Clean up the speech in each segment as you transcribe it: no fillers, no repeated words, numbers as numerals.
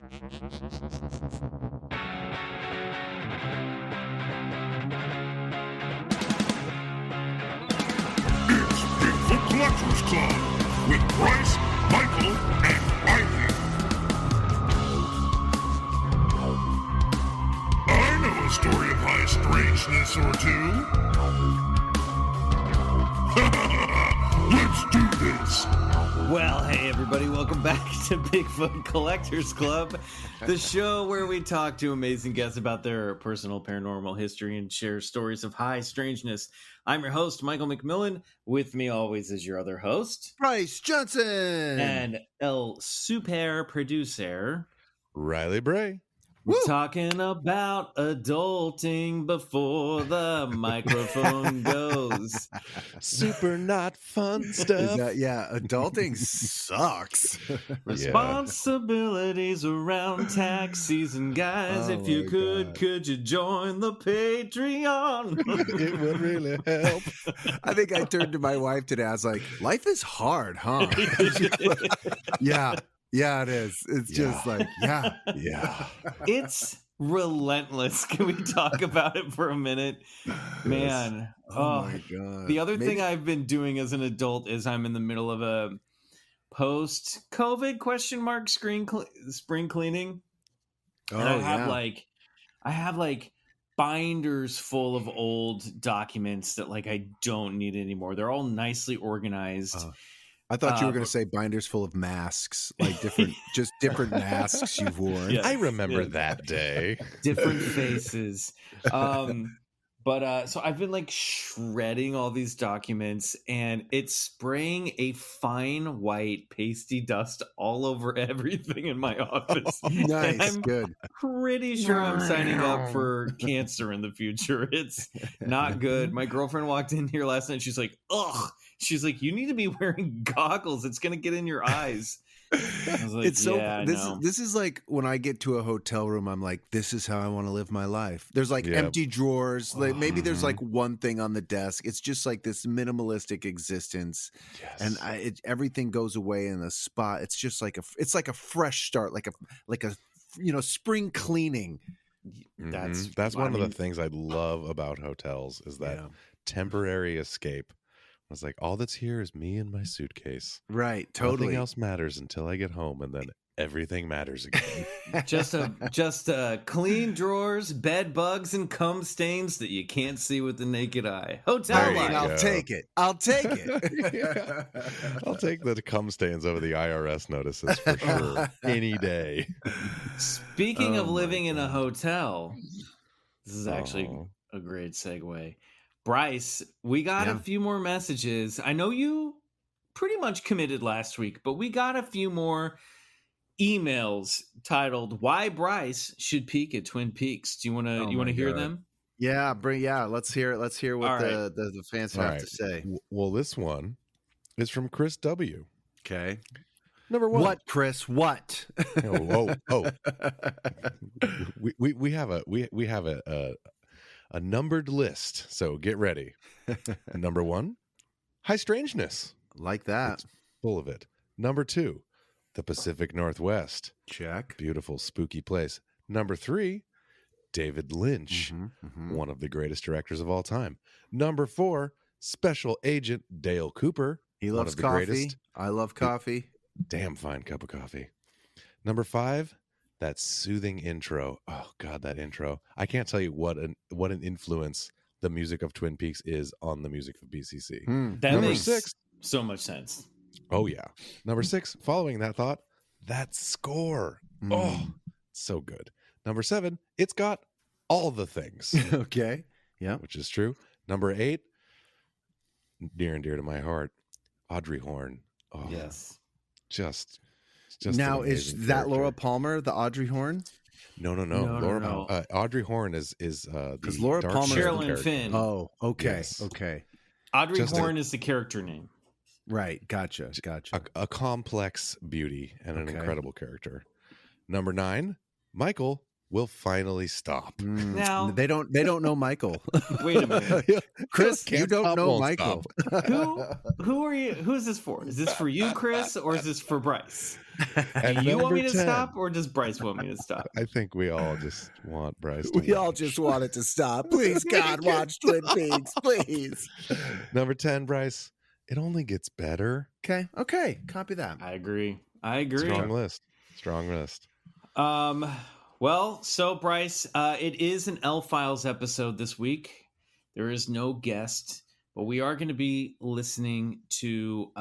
Bigfoot Collectors Club with Bryce, Michael, and Ivy. I know a story of high strangeness or two. Let's do this. Well, hey everybody, welcome back to Bigfoot Collectors Club, the show where we talk to amazing guests about their personal paranormal history and share stories of high strangeness. I'm your host, Michael McMillan. With me always is your other host, Bryce Johnson. And El Super Producer, Riley Bray. We're talking about adulting before the microphone goes. Super not fun stuff. Adulting sucks. Responsibilities around tax season, guys. If you could you join the Patreon? It would really help. I think I turned to my wife today. I was like, life is hard, huh? Yeah, it is. It's just like, yeah. It's relentless. Can we talk about it for a minute? Man. Oh my God. The other thing I've been doing as an adult is I'm in the middle of a post-COVID ? Spring cleaning. Oh, and I have binders full of old documents that I don't need anymore. They're all nicely organized. I thought you were going to say binders full of masks, like different masks you've worn. Yes, I remember that day. Different faces. So I've been shredding all these documents, and it's spraying a fine white pasty dust all over everything in my office. Nice, and I'm good. Pretty sure I'm signing up for cancer in the future. It's not good. My girlfriend walked in here last night. She's like, ugh. She's like, you need to be wearing goggles. It's going to get in your eyes. I was like, this is like when I get to a hotel room, I'm like, this is how I want to live my life. There's empty drawers. Maybe there's one thing on the desk. It's just like this minimalistic existence. Yes. And everything goes away in a spot. It's just like it's like a fresh start, like a spring cleaning. That's one of the things I love about hotels is that temporary escape. I was like, all that's here is me and my suitcase. Right, totally. Nothing else matters until I get home, and then everything matters again. just clean drawers, bed bugs, and cum stains that you can't see with the naked eye. Hotel life. I'll take it. I'll take it. I'll take the cum stains over the IRS notices for sure, any day. Speaking of living in a hotel, this is actually a great segue. Bryce, we got a few more messages. I know you pretty much committed last week, but we got a few more emails titled "Why Bryce Should Peek at Twin Peaks." Do you want to hear them? Yeah, let's hear it. Let's hear what the fans have to say. Well, this one is from Chris W. Okay. Number one. What, Chris? What? We have a numbered list, so get ready. Number one, high strangeness. Like that. It's full of it. Number two, the Pacific Northwest. Check. Beautiful, spooky place. Number three, David Lynch, one of the greatest directors of all time. Number four, Special Agent Dale Cooper. He loves coffee. Greatest. I love coffee. Damn fine cup of coffee. Number five, that soothing intro. Oh God, that intro. I can't tell you what an influence the music of Twin Peaks is on the music of BCC. That makes so much sense. Oh yeah. Number six, following that thought, that score. Oh, so good. Number seven, it's got all the things. Okay. Yeah. Which is true. Number eight, near and dear to my heart, Audrey Horne. Oh, yes. Just now, is that Laura Palmer, the Audrey Horne? No. Laura. Audrey Horne is because Laura Palmer, Sherilyn Finn. Oh, okay, yes. Okay. Audrey Horne is the character name. Right. Gotcha. A complex beauty and an incredible character. Number nine, Michael will finally stop. Now they don't know Michael. Wait a minute. Chris, Can't you don't stop, know won't Michael. Who are you? Who is this for? Is this for you, Chris, or is this for Bryce? And Do you want me to 10. stop, or does Bryce want me to stop? I think we all just want Bryce to We all watch. just want it to stop. Please, God, watch Twin Peaks, please. Number 10, Bryce. It only gets better. Okay. Copy that. I agree. Strong list. Well, so Bryce, it is an L-Files episode this week. There is no guest, but we are going to be listening to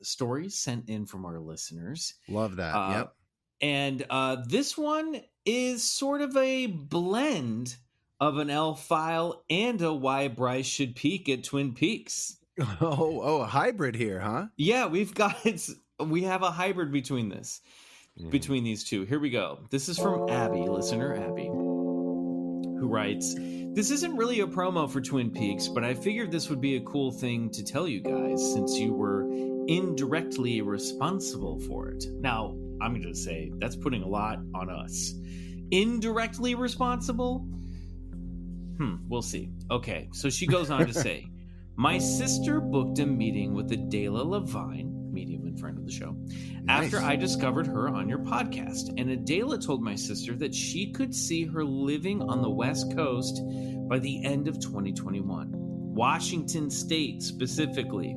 stories sent in from our listeners. Love that. Yep. And this one is sort of a blend of an L-File and a Why Bryce Should Peek at Twin Peaks. Oh, a hybrid here, huh? Yeah, we have a hybrid between these two. Here we go. This is from Abby, listener Abby, who writes, "This isn't really a promo for Twin Peaks, but I figured this would be a cool thing to tell you guys since you were indirectly responsible for it." Now, I'm going to say that's putting a lot on us. Indirectly responsible? We'll see. Okay, so she goes on to say, "My sister booked a meeting with Adela Levine, medium and friend of the show, after I discovered her on your podcast. And Adela told my sister that she could see her living on the West Coast by the end of 2021. Washington State, specifically.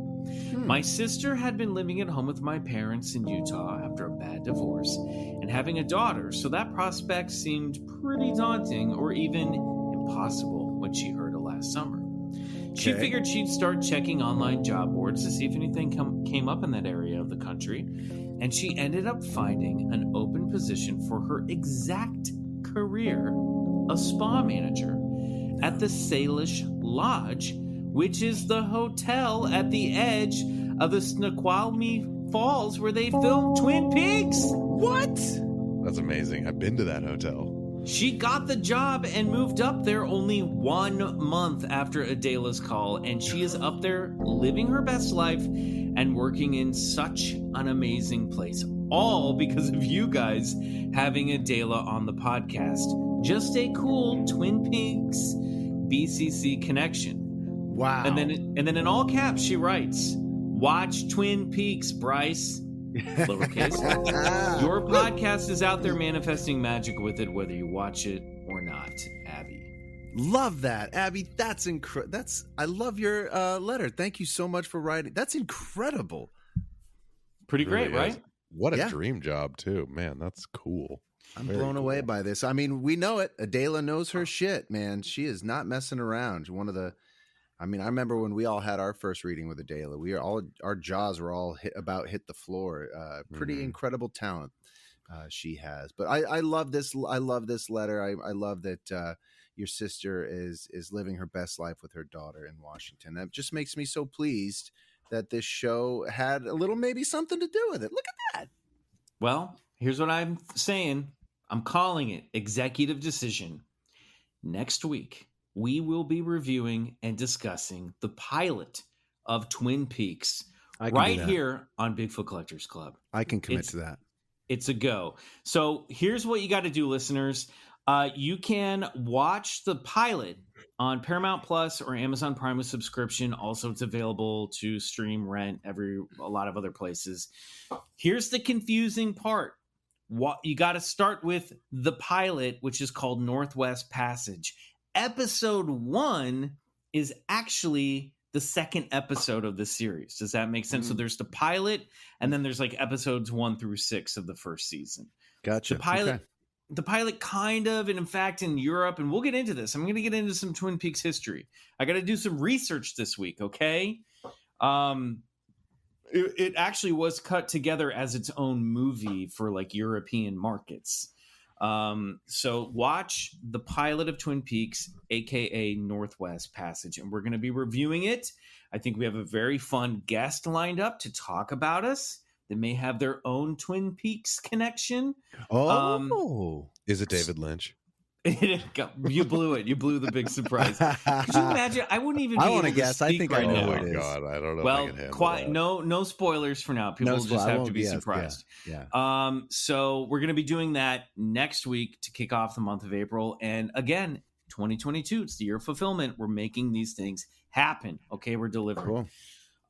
My sister had been living at home with my parents in Utah after a bad divorce and having a daughter, so that prospect seemed pretty daunting or even impossible when she heard it last summer. She figured she'd start checking online job boards to see if anything came up in that area of the country, and she ended up finding an open position for her exact career, a spa manager, at the Salish Lodge, which is the hotel at the edge of the Snoqualmie Falls where they filmed Twin Peaks." What? That's amazing. I've been to that hotel. She got the job and moved up there only 1 month after Adela's call, and she is up there living her best life and working in such an amazing place. All because of you guys having Adela on the podcast. Just a cool Twin Peaks BCC connection. Wow. And then in all caps she writes, "Watch Twin Peaks, Bryce." Lowercase. "Your podcast is out there manifesting magic with it, whether you watch it or not." Abby. Love that, Abby. That's incredible. I love your letter. Thank you so much for writing. That's incredible. Pretty Really great, right? is. What a dream job too, man. That's cool. I'm blown away by this. I mean, we know it. Adela knows her shit, man. She is not messing around. I remember when we all had our first reading with Adela, our jaws were all hit the floor. Pretty incredible talent she has. But I love this. I love this letter. I love that your sister is living her best life with her daughter in Washington. That just makes me so pleased that this show had a little maybe something to do with it. Look at that. Well, here's what I'm saying. I'm calling it executive decision. Next week, we will be reviewing and discussing the pilot of Twin Peaks right here on Bigfoot Collectors Club. I can commit to that. It's a go. So here's what you got to do, listeners. You can watch the pilot on Paramount Plus or Amazon Prime with subscription. Also, it's available to stream, rent, a lot of other places. Here's the confusing part. You got to start with the pilot, which is called Northwest Passage. Episode 1 is actually the second episode of the series. Does that make sense? So there's the pilot, and then there's like episodes 1 through 6 of the first season. Gotcha. The pilot kind of, and in fact in Europe, and we'll get into this. I'm going to get into some Twin Peaks history. I got to do some research this week, okay? It actually was cut together as its own movie for like European markets. So watch the pilot of Twin Peaks, aka Northwest Passage, and we're going to be reviewing it. I think we have a very fun guest lined up to talk about us. They may have their own Twin Peaks connection. Oh, is it David Lynch? You blew it. You blew the big surprise. Could you imagine? I wouldn't even be able to guess. I think right I know now. what it is. God, I don't know well, if I can handle that. No spoilers for now. People just have to be surprised. Yeah. So we're going to be doing that next week to kick off the month of April. And again, 2022, it's the year of fulfillment. We're making these things happen. Okay, we're delivering.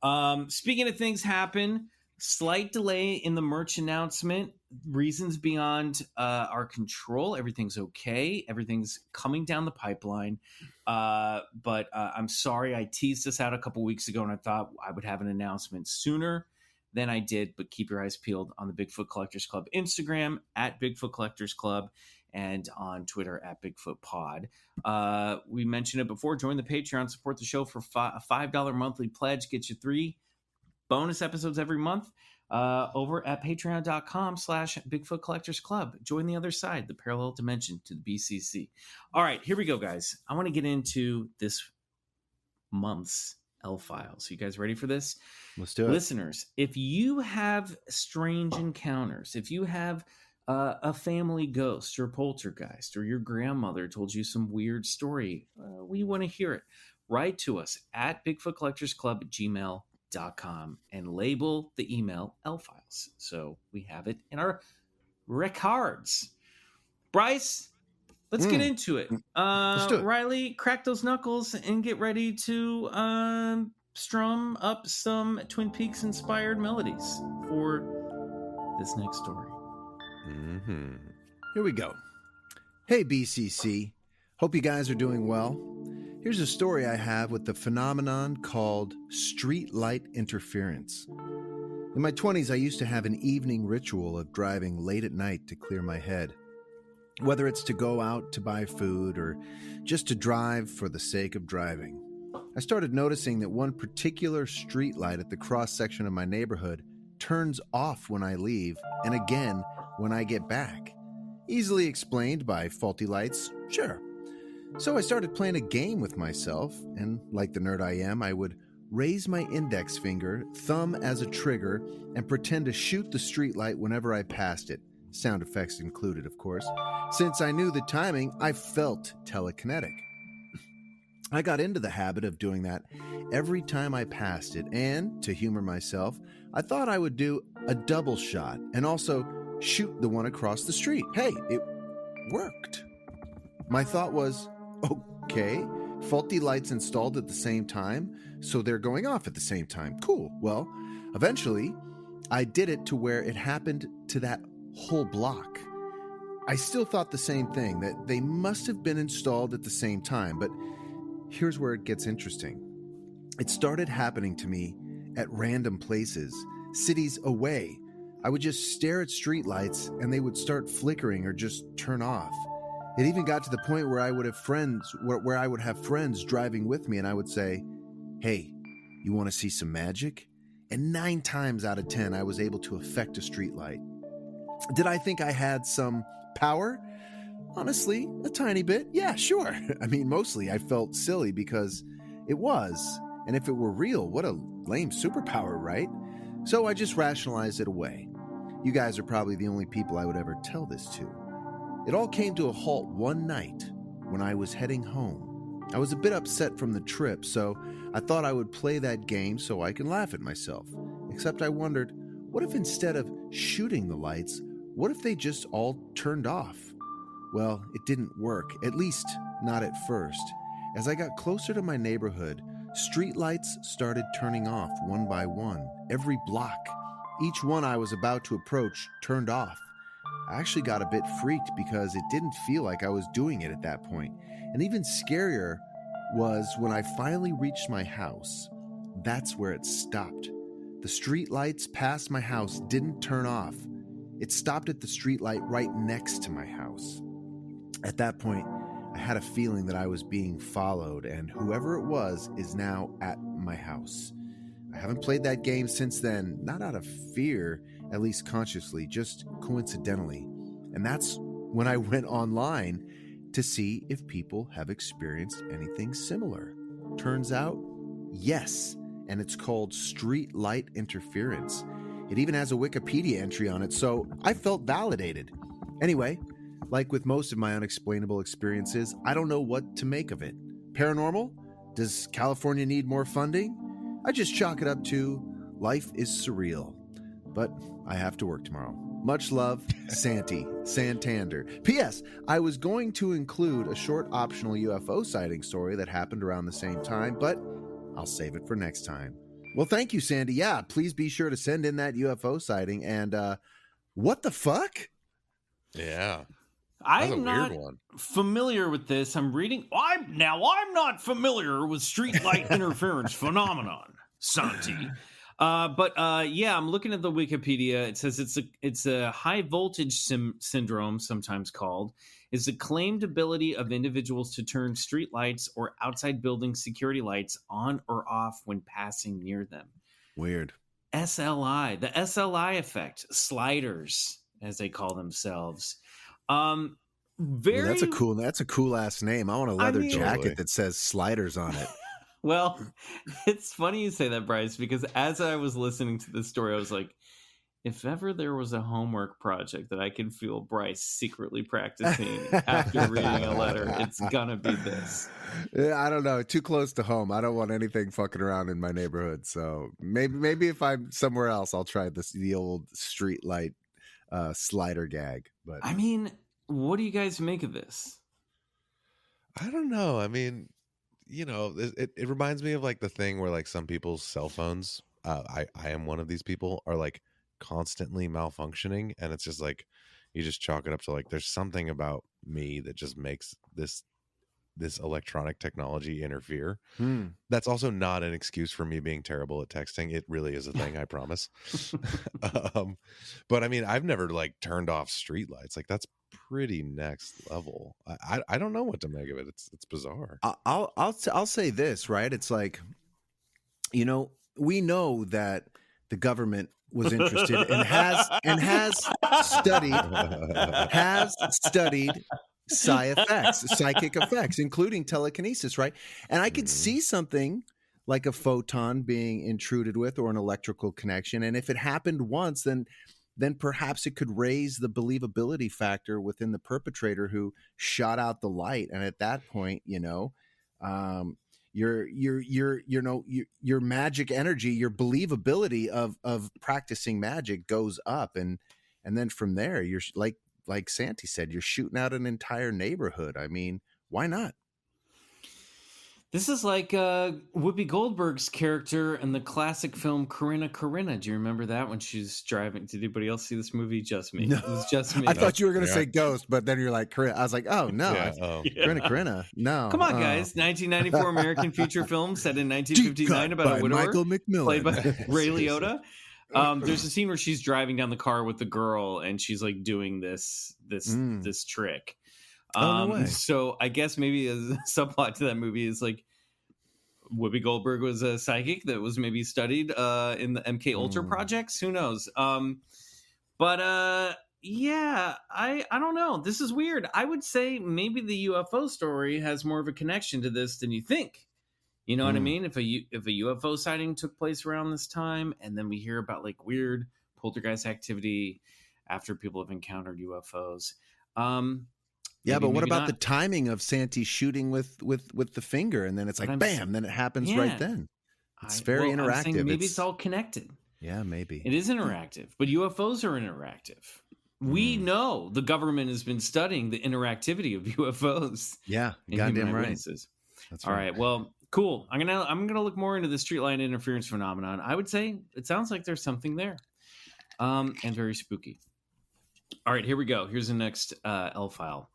Cool. Speaking of things happen, slight delay in the merch announcement. Reasons beyond our control. Everything's okay. Everything's coming down the pipeline. But I'm sorry I teased this out a couple weeks ago, and I thought I would have an announcement sooner than I did. But keep your eyes peeled on the Bigfoot Collectors Club Instagram at Bigfoot Collectors Club and on Twitter at Bigfoot Pod. We mentioned it before. Join the Patreon. Support the show for a $5 monthly pledge. Get you 3 bonus episodes every month. Over at patreon.com/Bigfoot Collectors Club. Join the other side, the parallel dimension to the BCC. All right, here we go, guys. I want to get into this month's L-Files. You guys ready for this? Let's do it. Listeners, if you have strange encounters, if you have a family ghost or poltergeist, or your grandmother told you some weird story, we want to hear it. Write to us at BigfootCollectorsClub@gmail.com and label the email L-Files so we have it in our records. Bryce, let's get into it. Let's do it. Riley, crack those knuckles and get ready to strum up some Twin Peaks inspired melodies for this next story. Here we go. Hey BCC, hope you guys are doing well. Here's a story I have with the phenomenon called street light interference. In my 20s, I used to have an evening ritual of driving late at night to clear my head. Whether it's to go out to buy food or just to drive for the sake of driving. I started noticing that one particular street light at the cross-section of my neighborhood turns off when I leave and again when I get back. Easily explained by faulty lights, sure. So I started playing a game with myself, and like the nerd I am, I would raise my index finger, thumb as a trigger, and pretend to shoot the streetlight whenever I passed it. Sound effects included, of course. Since I knew the timing, I felt telekinetic. I got into the habit of doing that every time I passed it, and to humor myself, I thought I would do a double shot and also shoot the one across the street. Hey, it worked. My thought was, okay, faulty lights installed at the same time, so they're going off at the same time. Cool. Well, eventually, I did it to where it happened to that whole block. I still thought the same thing, that they must have been installed at the same time, but here's where it gets interesting. It started happening to me at random places, cities away. I would just stare at streetlights and they would start flickering or just turn off. It even got to the point where I would have friends driving with me, and I would say, "Hey, you want to see some magic?" And 9 times out of 10, I was able to affect a streetlight. Did I think I had some power? Honestly, a tiny bit. Yeah, sure. I mean, mostly I felt silly because it was. And if it were real, what a lame superpower, right? So I just rationalized it away. You guys are probably the only people I would ever tell this to. It all came to a halt one night when I was heading home. I was a bit upset from the trip, so I thought I would play that game so I can laugh at myself. Except I wondered, what if instead of shooting the lights, what if they just all turned off? Well, it didn't work, at least not at first. As I got closer to my neighborhood, street lights started turning off one by one, every block. Each one I was about to approach turned off. I actually got a bit freaked because it didn't feel like I was doing it at that point. And even scarier was when I finally reached my house. That's where it stopped. The street lights past my house didn't turn off. It stopped at the street light right next to my house. At that point, I had a feeling that I was being followed, and whoever it was is now at my house. I haven't played that game since then, not out of fear, at least consciously, just coincidentally. And that's when I went online to see if people have experienced anything similar. Turns out, yes, and it's called street light interference. It even has a Wikipedia entry on it, so I felt validated. Anyway, like with most of my unexplainable experiences, I don't know what to make of it. Paranormal? Does California need more funding? I just chalk it up to life is surreal. But I have to work tomorrow. Much love, Santander. P.S. I was going to include a short optional UFO sighting story that happened around the same time, but I'll save it for next time. Well, thank you, Sandy. Yeah, please be sure to send in that UFO sighting. And what the fuck? Yeah. I'm not familiar with this. I'm reading. I'm not familiar with streetlight interference phenomenon, Santi. But I'm looking at the Wikipedia. It says it's a high voltage syndrome, sometimes called. Is the claimed ability of individuals to turn street lights or outside building security lights on or off when passing near them. Weird. SLI, the SLI effect, sliders, as they call themselves. That's a cool ass name. I want a leather jacket that says sliders on it. Well, it's funny you say that, Bryce, because as I was listening to this story, I was like, if ever there was a homework project that I could feel Bryce secretly practicing after reading a letter, it's gonna be this. Yeah, I don't know. Too close to home. I don't want anything fucking around in my neighborhood. So maybe if I'm somewhere else, I'll try the old street light slider gag. But I mean, what do you guys make of this? I don't know. I mean, you know, it reminds me of like the thing where like some people's cell phones, I am one of these people, are like constantly malfunctioning, and it's just like you just chalk it up to like there's something about me that just makes this electronic technology interfere. That's also not an excuse for me being terrible at texting. It really is a thing, I promise. But I mean, I've never like turned off streetlights. Like that's pretty next level. I don't know what to make of it. It's bizarre. I'll say this, right? It's like, you know, we know that the government was interested and has studied psychic effects, including telekinesis, right? And I could see something like a photon being intruded with or an electrical connection. And if it happened once, then perhaps it could raise the believability factor within the perpetrator who shot out the light. And at that point, you know, your magic energy, your believability of practicing magic goes up, and then from there, you're like Santi said, you're shooting out an entire neighborhood. I mean, why not? This is like Whoopi Goldberg's character in the classic film Corinna. Do you remember that when she's driving? Did anybody else see this movie? Just me. No. It was just me. I thought you were going to say Ghost, but then you're like Corinna. I was like, oh no, Corinna. No, come on, guys. 1994 American feature film set in 1959 about a widower Michael McMillan, played by Ray Liotta. There's a scene where she's driving down the car with the girl, and she's like doing this trick. No way. So I guess maybe a subplot to that movie is like Whoopi Goldberg was a psychic that was maybe studied in the MK Ultra projects. Who knows? But I don't know. This is weird. I would say maybe the UFO story has more of a connection to this than you think. You know what I mean? If a UFO sighting took place around this time, and then we hear about like weird poltergeist activity after people have encountered UFOs. Yeah, but what about the timing of Santi shooting with the finger, and then it's like bam, then it happens right then. It's very interactive. Maybe it's all connected. Yeah, maybe. It is interactive, but UFOs are interactive. We know the government has been studying the interactivity of UFOs. Yeah, goddamn right. That's all right. Well, cool. I'm gonna look more into the streetlight interference phenomenon. I would say it sounds like there's something there, and very spooky. All right, here we go. Here's the next L file.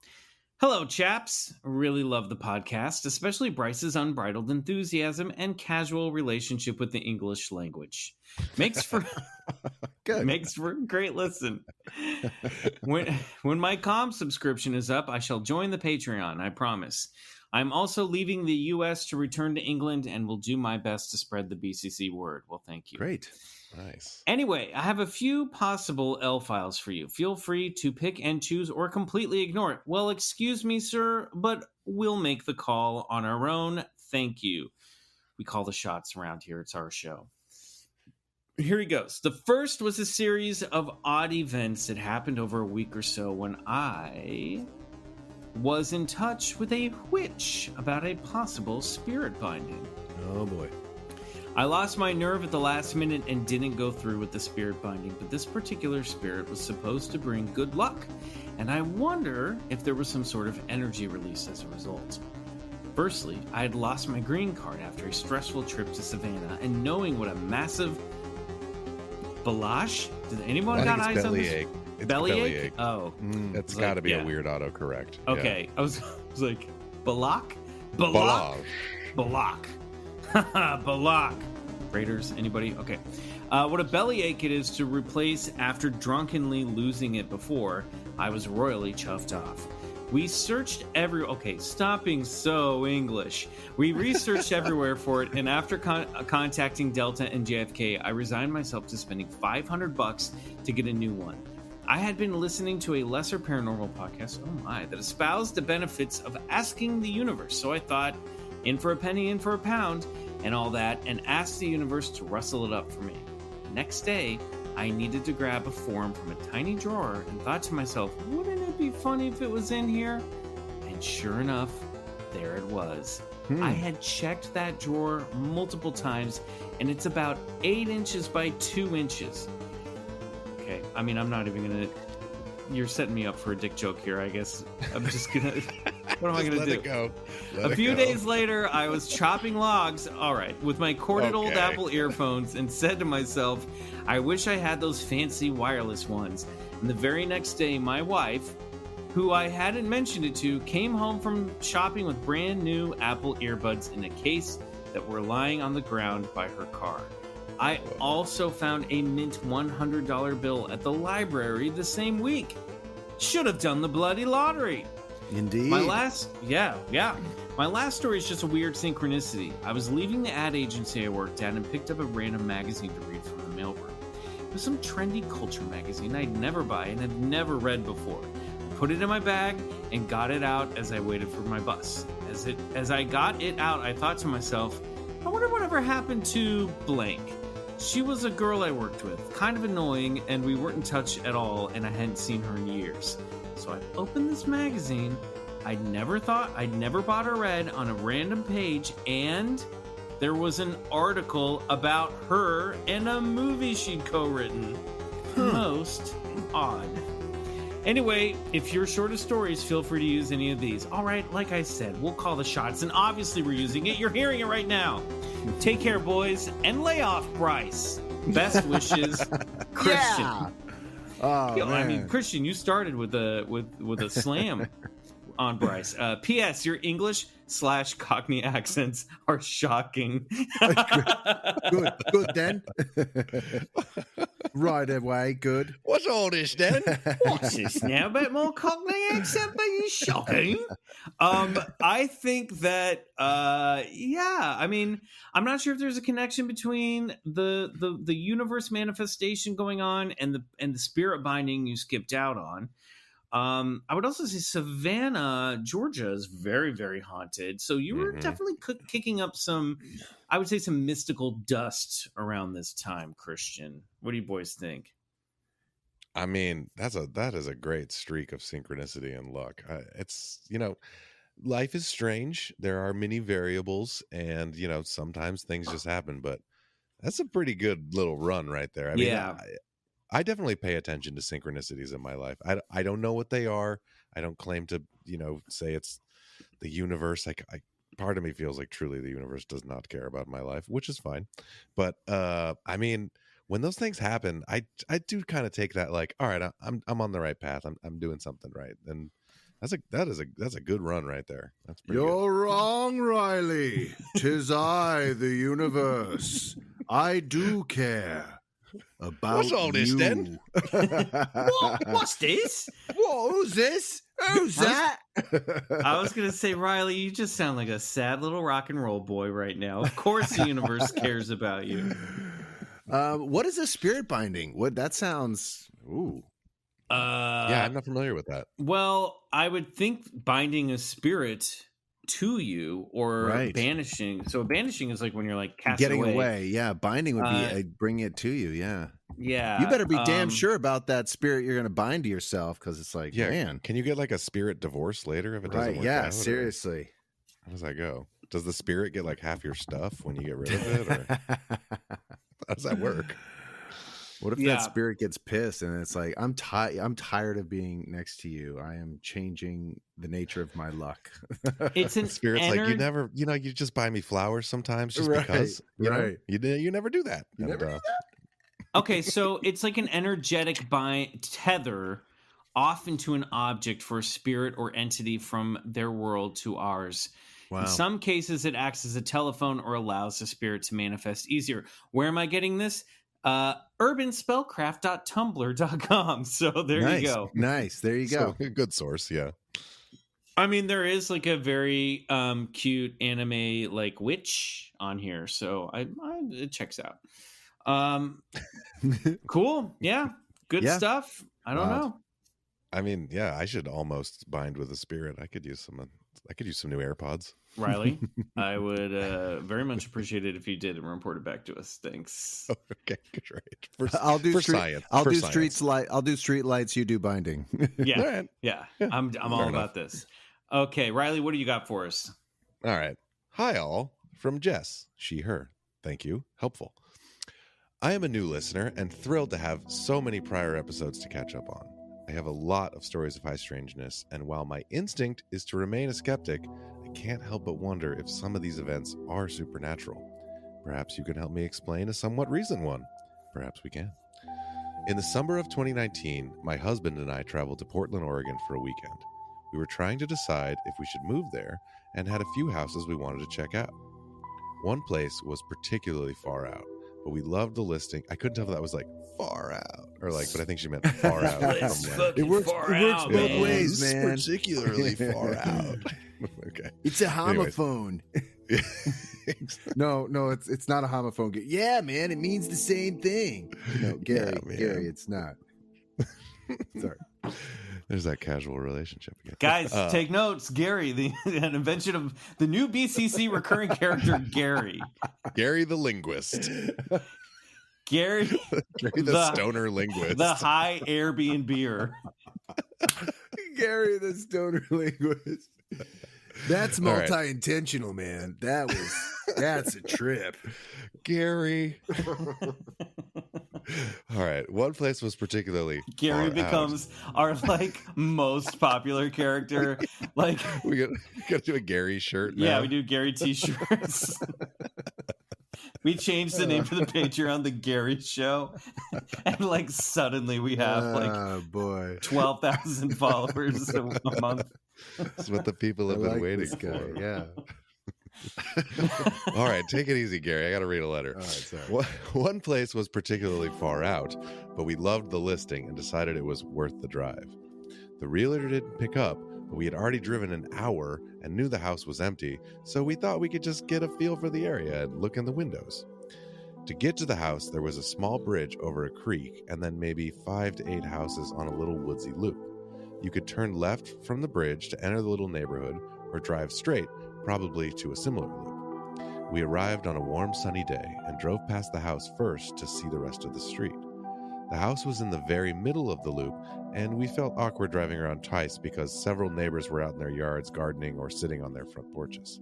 Hello, chaps. Really love the podcast, especially Bryce's unbridled enthusiasm and casual relationship with the English language. Makes for a great listen. When my comm subscription is up, I shall join the Patreon, I promise. I'm also leaving the U.S. to return to England and will do my best to spread the BCC word. Well, thank you. Great. Nice. Anyway, I have a few possible L files for you. Feel free to pick and choose or completely ignore it. Well, excuse me, sir, but we'll make the call on our own. Thank you. We call the shots around here. It's our show. Here he goes. The first was a series of odd events that happened over a week or so when I was in touch with a witch about a possible spirit binding. Oh boy. I lost my nerve at the last minute and didn't go through with the spirit binding, but this particular spirit was supposed to bring good luck, and I wonder if there was some sort of energy release as a result. Firstly, I had lost my green card after a stressful trip to Savannah, and knowing what a massive Balash? Did anyone got eyes on this? Ache. It's Bellyache? Oh. That's got to be a weird autocorrect. Okay. Yeah. I was like, Balak? Balak? Balak. Balak. Raiders, anybody? Okay. What a bellyache it is to replace after drunkenly losing it before, I was royally chuffed off. We searched stop being so English. We researched everywhere for it, and after contacting Delta and JFK, I resigned myself to spending $500 to get a new one. I had been listening to a lesser paranormal podcast, that espoused the benefits of asking the universe, so I thought, in for a penny, in for a pound, and all that, and asked the universe to rustle it up for me. Next day, I needed to grab a form from a tiny drawer and thought to myself, wouldn't it be funny if it was in here? And sure enough, there it was. I had checked that drawer multiple times, and it's about 8 inches by 2 inches. Okay, I mean, I'm not even going to... You're setting me up for a dick joke here, I guess. I'm just going to... What am I going to do? Let it go. A few days later, I was chopping logs, with my corded old Apple earphones, and said to myself, I wish I had those fancy wireless ones. And the very next day, my wife, who I hadn't mentioned it to, came home from shopping with brand new Apple earbuds in a case that were lying on the ground by her car. I also found a mint $100 bill at the library the same week. Should have done the bloody lottery. Indeed. My last story is just a weird synchronicity. I was leaving the ad agency I worked at and picked up a random magazine to read from the mailroom. It was some trendy culture magazine I'd never buy and had never read before. I put it in my bag and got it out as I waited for my bus. As I got it out, I thought to myself, I wonder whatever happened to blank. She was a girl I worked with, kind of annoying, and we weren't in touch at all, and I hadn't seen her in years. So I opened this magazine I'd never bought or read on a random page, and there was an article about her and a movie she'd co-written. Most odd. Anyway, if you're short of stories, feel free to use any of these. All right, like I said, we'll call the shots, and obviously we're using it. You're hearing it right now. Take care, boys, and lay off Bryce. Best wishes, Christian. Yeah. Oh, man. I mean, Christian, you started with a slam on Bryce. P.S. Your English/Cockney accents are shocking. Good then. Right away, good. What's all this then? What's this now? A bit more Cockney accent, but you shocking. I think that, I mean, I'm not sure if there's a connection between the universe manifestation going on and the spirit binding you skipped out on. I would also say Savannah, Georgia is very, very haunted. So you were definitely kicking up some, I would say, some mystical dust around this time, Christian. What do you boys think? I mean, that is a great streak of synchronicity and luck. It's, life is strange. There are many variables, and, sometimes things just happen, but that's a pretty good little run right there. I mean, I definitely pay attention to synchronicities in my life. I don't know what they are. I don't claim to, say it's the universe. Part of me feels like truly the universe does not care about my life, which is fine. But I mean, when those things happen, I do kind of take that like, all right, I'm on the right path. I'm doing something right, and that's a good run right there. That's pretty You're good. wrong, Riley. 'Tis I, the universe. I do care. About What's all this, you. then? What's this? Who's this? Who's that? I was going to say, Riley, you just sound like a sad little rock and roll boy right now. Of course the universe cares about you. What is a spirit binding? What that sounds... Ooh. Yeah, I'm not familiar with that. Well, I would think binding a spirit to you or banishing. So banishing is like when you're like getting away. Yeah, binding would be bring it to you. Yeah. Yeah. You better be damn sure about that spirit you're going to bind to yourself, because it's like, man. Can you get like a spirit divorce later if it doesn't work out? Seriously. How does that go? Does the spirit get like half your stuff when you get rid of it? Or how does that work? What if that spirit gets pissed and it's like, I'm tired of being next to you. I am changing the nature of my luck. It's an spirit's like, you just buy me flowers sometimes just because. You know? You never do that. You never do that? Okay, so it's like an energetic tether off into an object for a spirit or entity from their world to ours. Wow. In some cases, it acts as a telephone or allows the spirit to manifest easier. Where am I getting this? urbanspellcraft.tumblr.com. So there you go. Nice. There you go. So, good source. Yeah. I mean, there is like a very cute anime like witch on here. So it checks out. Cool. Yeah. Good stuff. I don't know. I mean, I should almost bind with a spirit. I could use some new AirPods. Riley, I would very much appreciate it if you did and report it back to us. Thanks. Okay, great. I'll do science. I'll do street lights. You do binding. Yeah. I'm all about this. Okay, Riley, what do you got for us? All right. Hi, all. From Jess. She, her. Thank you. Helpful. I am a new listener and thrilled to have so many prior episodes to catch up on. I have a lot of stories of high strangeness, and while my instinct is to remain a skeptic, I can't help but wonder if some of these events are supernatural. Perhaps you can help me explain a somewhat recent one. Perhaps we can. In the summer of 2019, my husband and I traveled to Portland, Oregon for a weekend. We were trying to decide if we should move there and had a few houses we wanted to check out. One place was particularly far out, but we loved the listing. I couldn't tell if that was like far out or like, but I think she meant far out. It works both ways, man. Particularly far out. Okay. It's a homophone. No, it's not a homophone. Yeah, man, it means the same thing. No, Gary, it's not. Sorry. There's that casual relationship again. Guys, take notes. Gary, an invention of the new BCC recurring character, Gary. Gary the linguist. Gary the stoner linguist. The high Airbnb-er. Gary the stoner linguist. That's multi-intentional, man. That's a trip. Gary. All right. One place was particularly Gary becomes our like most popular character. Like we got to do a Gary shirt now. Yeah, we do Gary t-shirts. We changed the name for the Patreon, The Gary Show, and like suddenly we have 12,000 followers a month. That's what the people have been waiting for. Yeah. All right, take it easy, Gary. I got to read a letter. All right, sorry. One place was particularly far out, but we loved the listing and decided it was worth the drive. The realtor didn't pick up, but we had already driven an hour and knew the house was empty, so we thought we could just get a feel for the area and look in the windows. To get to the house, there was a small bridge over a creek and then maybe 5 to 8 houses on a little woodsy loop. You could turn left from the bridge to enter the little neighborhood or drive straight, probably to a similar loop. We arrived on a warm, sunny day and drove past the house first to see the rest of the street. The house was in the very middle of the loop, and we felt awkward driving around twice because several neighbors were out in their yards gardening or sitting on their front porches.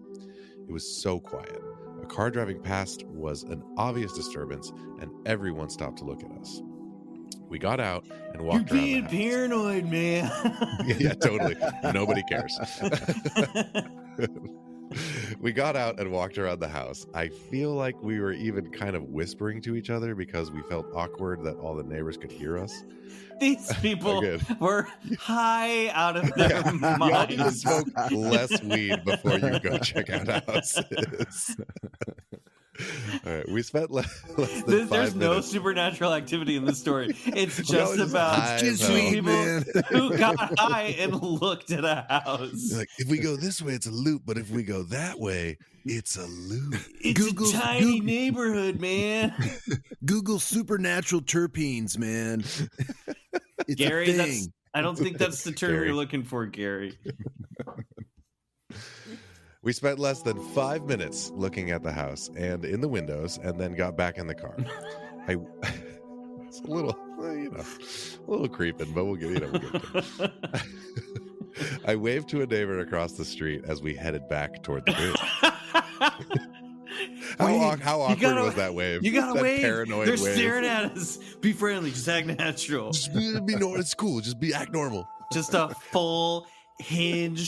It was so quiet. A car driving past was an obvious disturbance, and everyone stopped to look at us. We got out and walked around. You're being paranoid, man. Yeah, totally. Nobody cares. We got out and walked around the house. I feel like we were even kind of whispering to each other because we felt awkward that all the neighbors could hear us. These people were high out of their minds. You all need to smoke less weed before you go check out houses. All right, we spent less than 5 minutes. There's no supernatural activity in this story. It's just about people who got high and looked at a house. Like, if we go this way, it's a loop, but if we go that way, it's a loop. It's a tiny neighborhood, man. Google supernatural terpenes, man. It's Gary, a thing. I don't think that's the term you're looking for, Gary. We spent less than 5 minutes looking at the house and in the windows, and then got back in the car. It's a little, a little creeping, but we'll get to it. I waved to a neighbor across the street as we headed back toward the bridge. How awkward was that wave? You gotta that wave. Paranoid They're wave. staring at us. Be friendly. Just act natural. It's cool. Just act normal. Just a full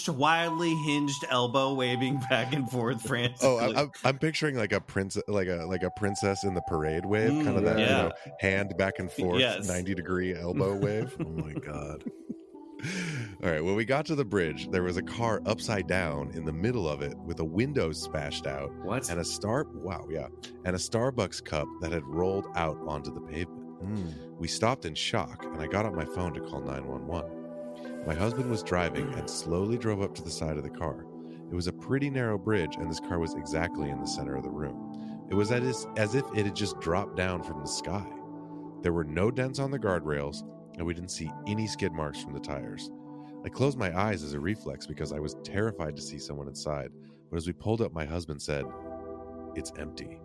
wildly hinged elbow waving back and forth frantically. Oh, I'm picturing like a princess in the parade wave, kind of that hand back and forth, 90-degree elbow wave. Oh my god! All right, when we got to the bridge, there was a car upside down in the middle of it with a window smashed out. What? And a Starbucks cup that had rolled out onto the pavement. We stopped in shock, and I got out my phone to call 911. My husband was driving and slowly drove up to the side of the car. It was a pretty narrow bridge, and this car was exactly in the center of the room. It was as if it had just dropped down from the sky. There were no dents on the guardrails, and we didn't see any skid marks from the tires. I closed my eyes as a reflex because I was terrified to see someone inside, but as we pulled up, my husband said, "It's empty."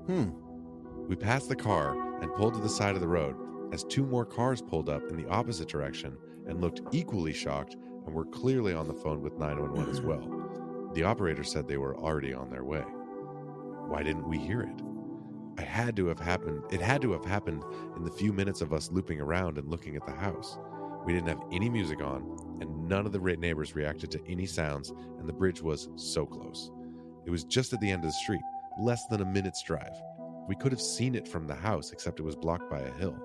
We passed the car and pulled to the side of the road as 2 more cars pulled up in the opposite direction and looked equally shocked and were clearly on the phone with 911 as well. The operator said they were already on their way. Why didn't we hear it? It had to have happened in the few minutes of us looping around and looking at the house. We didn't have any music on, and none of the neighbors reacted to any sounds, and the bridge was so close. It was just at the end of the street, less than a minute's drive. We could have seen it from the house, except it was blocked by a hill.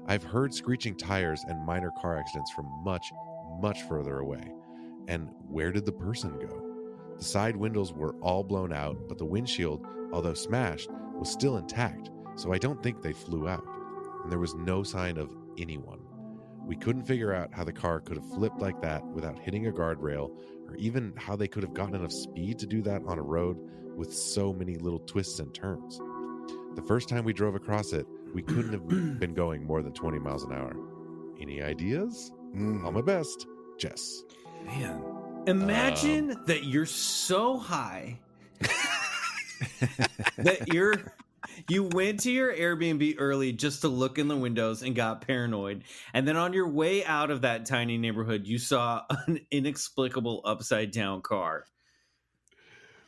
I've heard screeching tires and minor car accidents from much, much further away. And where did the person go? The side windows were all blown out, but the windshield, although smashed, was still intact, so I don't think they flew out. And there was no sign of anyone. We couldn't figure out how the car could have flipped like that without hitting a guardrail, or even how they could have gotten enough speed to do that on a road with so many little twists and turns. The first time we drove across it, we couldn't have been going more than 20 miles an hour. Any ideas? All my best, Jess. Man. Imagine that you're so high that you went to your Airbnb early just to look in the windows and got paranoid. And then on your way out of that tiny neighborhood, you saw an inexplicable upside down car.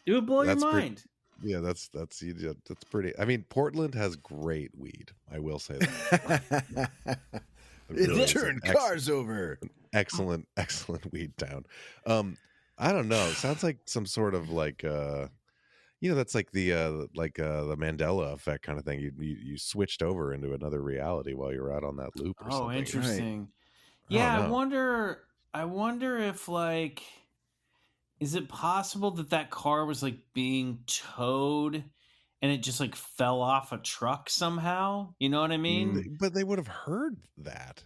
It would blow your mind. That's pretty. I mean, Portland has great weed. I will say that. It'll turn cars over. Excellent weed town. I don't know. It sounds like some sort of like that's like the Mandela effect kind of thing. You switched over into another reality while you were out on that loop or something. Oh, interesting. Right. Yeah, I wonder if like, is it possible that car was like being towed and it just like fell off a truck somehow? You know what I mean? But they would have heard that.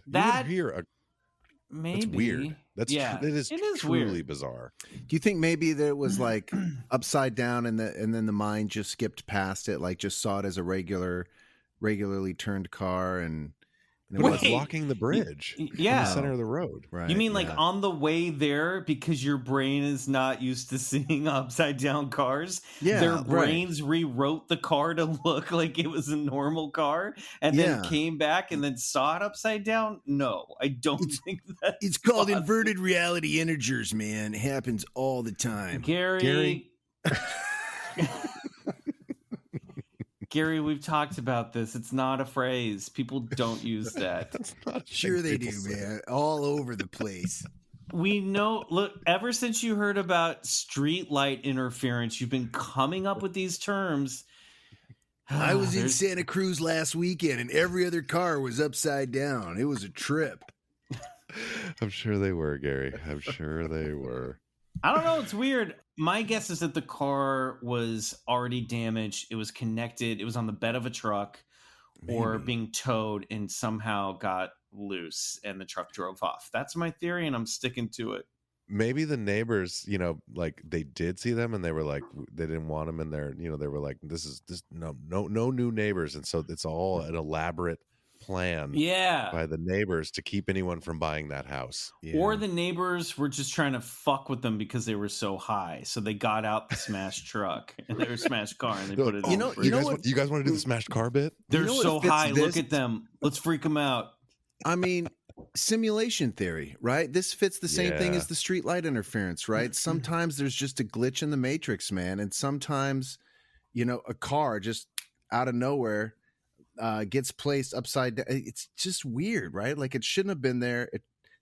Maybe. That's weird. It is truly weird. Bizarre. Do you think maybe that it was like upside down and then the mind just skipped past it, like just saw it as a regularly turned car and it was blocking the bridge in the center of the road. Right. You mean like on the way there, because your brain is not used to seeing upside down cars? Yeah, their brains rewrote the car to look like it was a normal car and then came back and then saw it upside down? No, I don't think that. It's called inverted reality integers, man. It happens all the time. Gary. Gary, we've talked about this. It's not a phrase. People don't use that. Sure they do, man. All over the place. We know, look, ever since you heard about street light interference, you've been coming up with these terms. I was in Santa Cruz last weekend and every other car was upside down. It was a trip. I'm sure they were, Gary. I'm sure they were. I don't know. It's weird. My guess is that the car was already damaged. It was connected. It was on the bed of a truck or being towed and somehow got loose and the truck drove off. That's my theory and I'm sticking to it. Maybe the neighbors, like they did see them and they were like, they didn't want them in there. They were like, no new neighbors. And so it's all an elaborate plan Yeah. by the neighbors to keep anyone from buying that house. Yeah. Or the neighbors were just trying to fuck with them because they were so high. So they got out the smashed truck and their smashed car and they put it You in. know you guys want to do the smashed car bit? They're you know what so fits high. this? Look at them. Let's freak them out. I mean, simulation theory, right? This fits the same thing Yeah. as the street light interference, right? Sometimes there's just a glitch in the matrix, man. And sometimes, a car just out of nowhere gets placed upside down. It's just weird, right? Like it shouldn't have been there.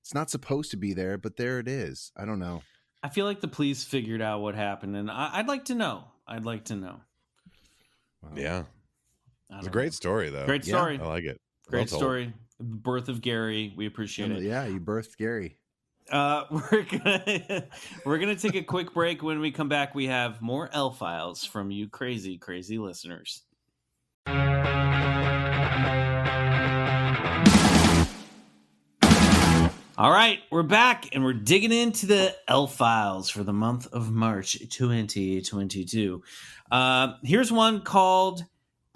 It's not supposed to be there, but there it is. I don't know. I feel like the police figured out what happened, and I'd like to know. Wow. Yeah. It's a great story, though. Great story. I like it. Great Well told. story. The birth of Gary. We appreciate it. Yeah, you birthed Gary. We're gonna take a quick break. When we come back, we have more L Files from you crazy, crazy listeners. All right, we're back and we're digging into the L Files for the month of March 2022. Here's one called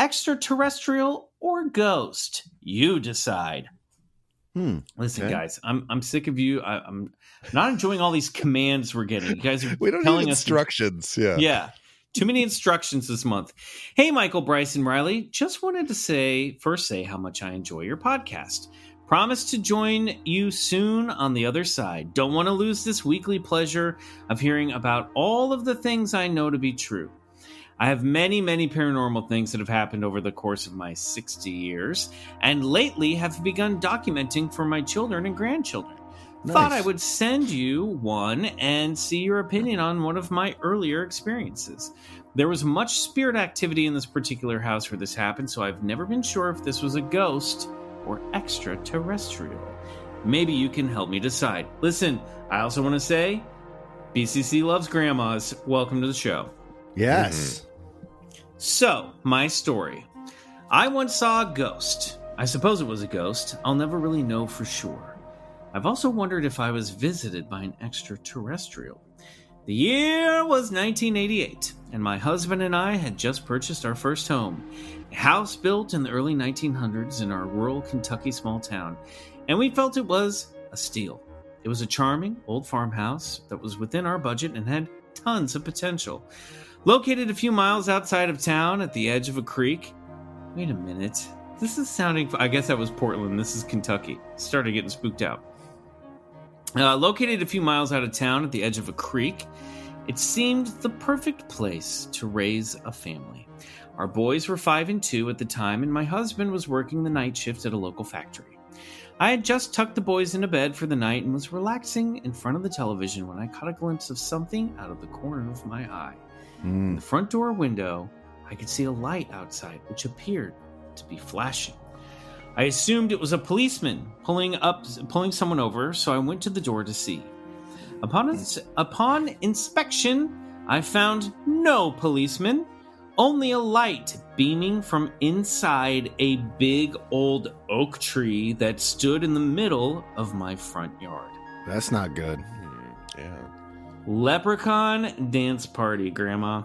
Extraterrestrial or Ghost. You decide. Listen, okay. guys, I'm sick of you. I'm not enjoying all these commands we're getting. You guys are We don't telling need us instructions. Yeah. too many instructions this month. Hey, Michael, Bryce, and Riley. Just wanted to say how much I enjoy your podcast. Promise to join you soon on the other side. Don't want to lose this weekly pleasure of hearing about all of the things I know to be true. I have many, many paranormal things that have happened over the course of my 60 years, and lately have begun documenting for my children and grandchildren. Nice. Thought I would send you one and see your opinion on one of my earlier experiences. There was much spirit activity in this particular house where this happened, so I've never been sure if this was a ghost or extraterrestrial. Maybe you can help me decide. Listen, I also want to say, BCC loves grandmas. Welcome to the show. Yes. So, my story. I once saw a ghost. I suppose it was a ghost. I'll never really know for sure. I've also wondered if I was visited by an extraterrestrial. The year was 1988, and my husband and I had just purchased our first home, a house built in the early 1900s in our rural Kentucky small town, and we felt it was a steal. It was a charming old farmhouse that was within our budget and had tons of potential. Located a few miles outside of town at the edge of a creek. Wait a minute. This is sounding... I guess that was Portland. This is Kentucky. Started getting spooked out. Located a few miles out of town at the edge of a creek, it seemed the perfect place to raise a family. Our boys were 5 and 2 at the time, and my husband was working the night shift at a local factory. I had just tucked the boys into bed for the night and was relaxing in front of the television when I caught a glimpse of something out of the corner of my eye. In the front door window, I could see a light outside, which appeared to be flashing. I assumed it was a policeman pulling someone over, so I went to the door to see. Upon inspection, I found no policeman, only a light beaming from inside a big old oak tree that stood in the middle of my front yard. That's not good. Yeah. Leprechaun dance party, Grandma.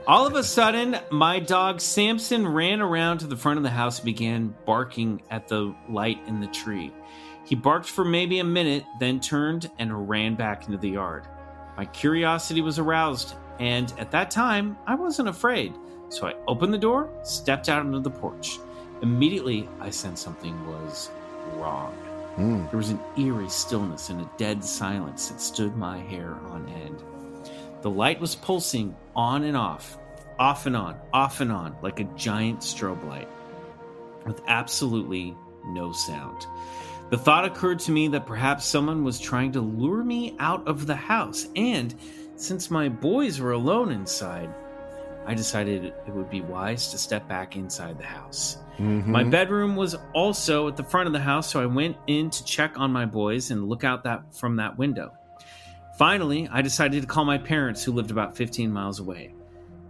All of a sudden, my dog Samson ran around to the front of the house and began barking at the light in the tree. He barked for maybe a minute, then turned and ran back into the yard. My curiosity was aroused, and at that time, I wasn't afraid. So I opened the door, stepped out onto the porch. Immediately, I sensed something was wrong. There was an eerie stillness and a dead silence that stood my hair on end. The light was pulsing on and off and on, off and on, like a giant strobe light, with absolutely no sound. The thought occurred to me that perhaps someone was trying to lure me out of the house, and since my boys were alone inside, I decided it would be wise to step back inside the house. My bedroom was also at the front of the house, so I went in to check on my boys and look out from that window. Finally, I decided to call my parents, who lived about 15 miles away.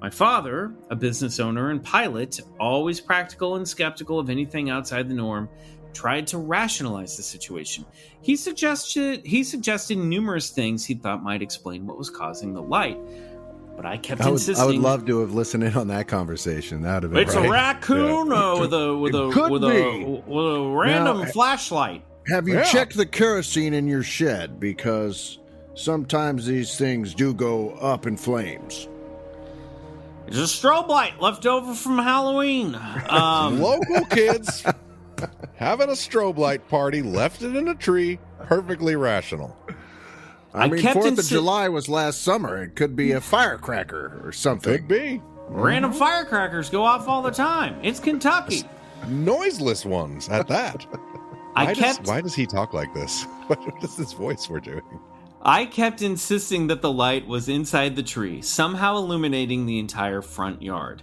My father, a business owner and pilot, always practical and skeptical of anything outside the norm, tried to rationalize the situation. He suggested numerous things he thought might explain what was causing the light. But I kept insisting. I would love to have listened in on that conversation. That would have been It's a raccoon with a random flashlight. Have you checked the kerosene in your shed? Because sometimes these things do go up in flames. It's a strobe light left over from Halloween. Local kids having a strobe light party, left it in a tree, perfectly rational. I mean, 4th of July was last summer. It could be a firecracker or something. Could be. Random firecrackers go off all the time. It's Kentucky. Noiseless ones at that. Why does he talk like this? What is this voice we're doing? I kept insisting that the light was inside the tree, somehow illuminating the entire front yard.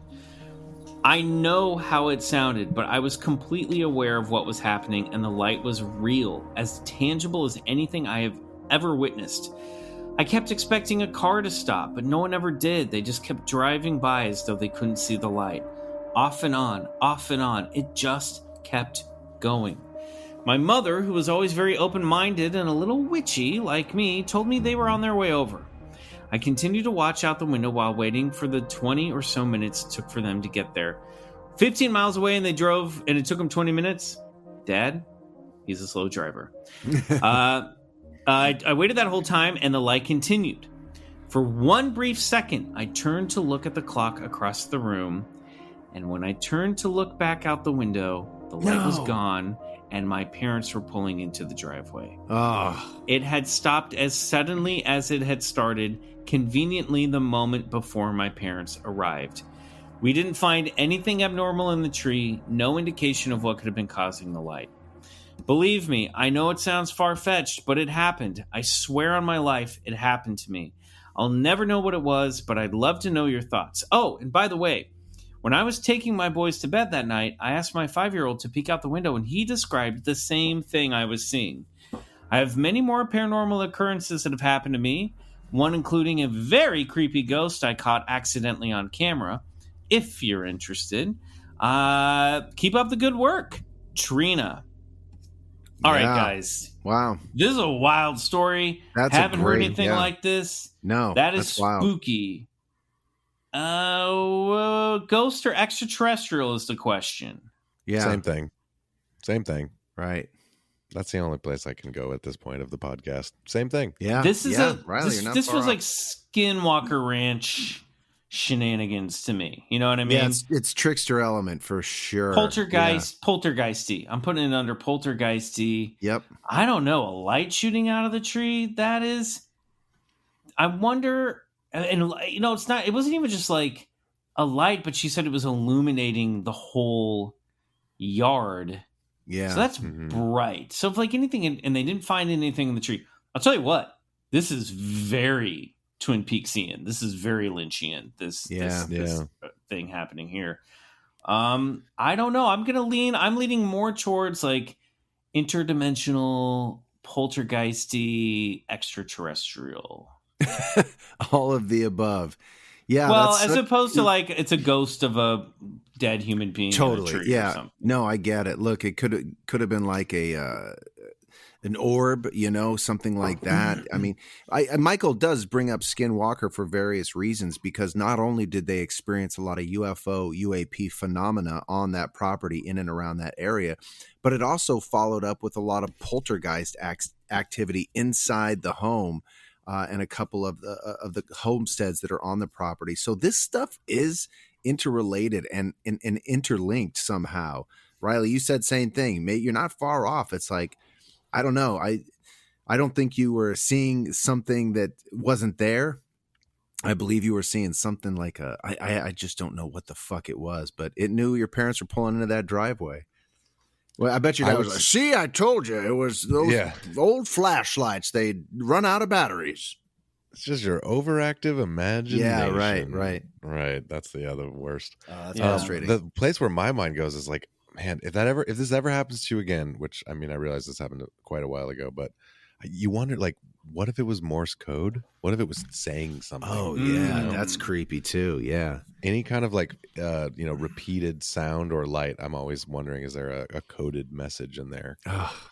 I know how it sounded, but I was completely aware of what was happening, and the light was real, as tangible as anything I have ever witnessed. I kept expecting a car to stop, but no one ever did. They just kept driving by as though they couldn't see the light. Off and on, off and on. It just kept going. My mother, who was always very open-minded and a little witchy like me, told me they were on their way over. I continued to watch out the window while waiting for the 20 or so minutes it took for them to get there. 15 miles away, and they drove, and it took them 20 minutes. Dad, he's a slow driver. I waited that whole time, and the light continued. For one brief second, I turned to look at the clock across the room, and when I turned to look back out the window, the light was gone, and my parents were pulling into the driveway. It had stopped as suddenly as it had started, conveniently the moment before my parents arrived. We didn't find anything abnormal in the tree, no indication of what could have been causing the light. Believe me, I know it sounds far-fetched, but it happened. I swear on my life, it happened to me. I'll never know what it was, but I'd love to know your thoughts. Oh, and by the way, when I was taking my boys to bed that night, I asked my 5-year-old to peek out the window, and he described the same thing I was seeing. I have many more paranormal occurrences that have happened to me, one including a very creepy ghost I caught accidentally on camera. If you're interested, keep up the good work, Trina. All right, guys. Wow. This is a wild story. Haven't heard anything like this. No. That is spooky. Ghost or extraterrestrial is the question. Yeah. Same thing. Right. That's the only place I can go at this point of the podcast. Same thing. Yeah. This is Riley, this was like Skinwalker Ranch shenanigans to me. You know what I mean? Yeah, it's trickster element for sure. Poltergeisty. I'm putting it under poltergeisty. Yep. I don't know. A light shooting out of the tree. That is. I wonder. And you know, it wasn't even just like a light, but she said it was illuminating the whole yard. Yeah. So that's bright. So if like anything, and they didn't find anything in the tree, I'll tell you what, this is very Twin Peaksian. This is very Lynchian. This thing happening here. I don't know. I'm leaning more towards like interdimensional, poltergeisty, extraterrestrial. All of the above. Yeah. Well, as opposed to like it's a ghost of a dead human being. Totally. In a tree or something. No, I get it. Look, it could have been like an orb, you know, something like that. I mean, Michael does bring up Skinwalker for various reasons, because not only did they experience a lot of UAP phenomena on that property in and around that area, but it also followed up with a lot of poltergeist activity inside the home. And a couple of the homesteads that are on the property. So this stuff is interrelated and interlinked somehow. Riley, you said same thing. You're not far off. It's like, I don't know. I don't think you were seeing something that wasn't there. I believe you were seeing something like I just don't know what the fuck it was, but it knew your parents were pulling into that driveway. Well, I bet you that was like, see, I told you it was those old flashlights. They'd run out of batteries. It's just your overactive imagination. Yeah, right. That's the other worst. That's frustrating. The place where my mind goes is like, man, if this ever happens to you again, which I mean, I realize this happened quite a while ago, but you wonder, like, what if it was Morse code? What if it was saying something? Oh yeah, that's creepy too. Yeah, any kind of like repeated sound or light. I'm always wondering, is there a coded message in there?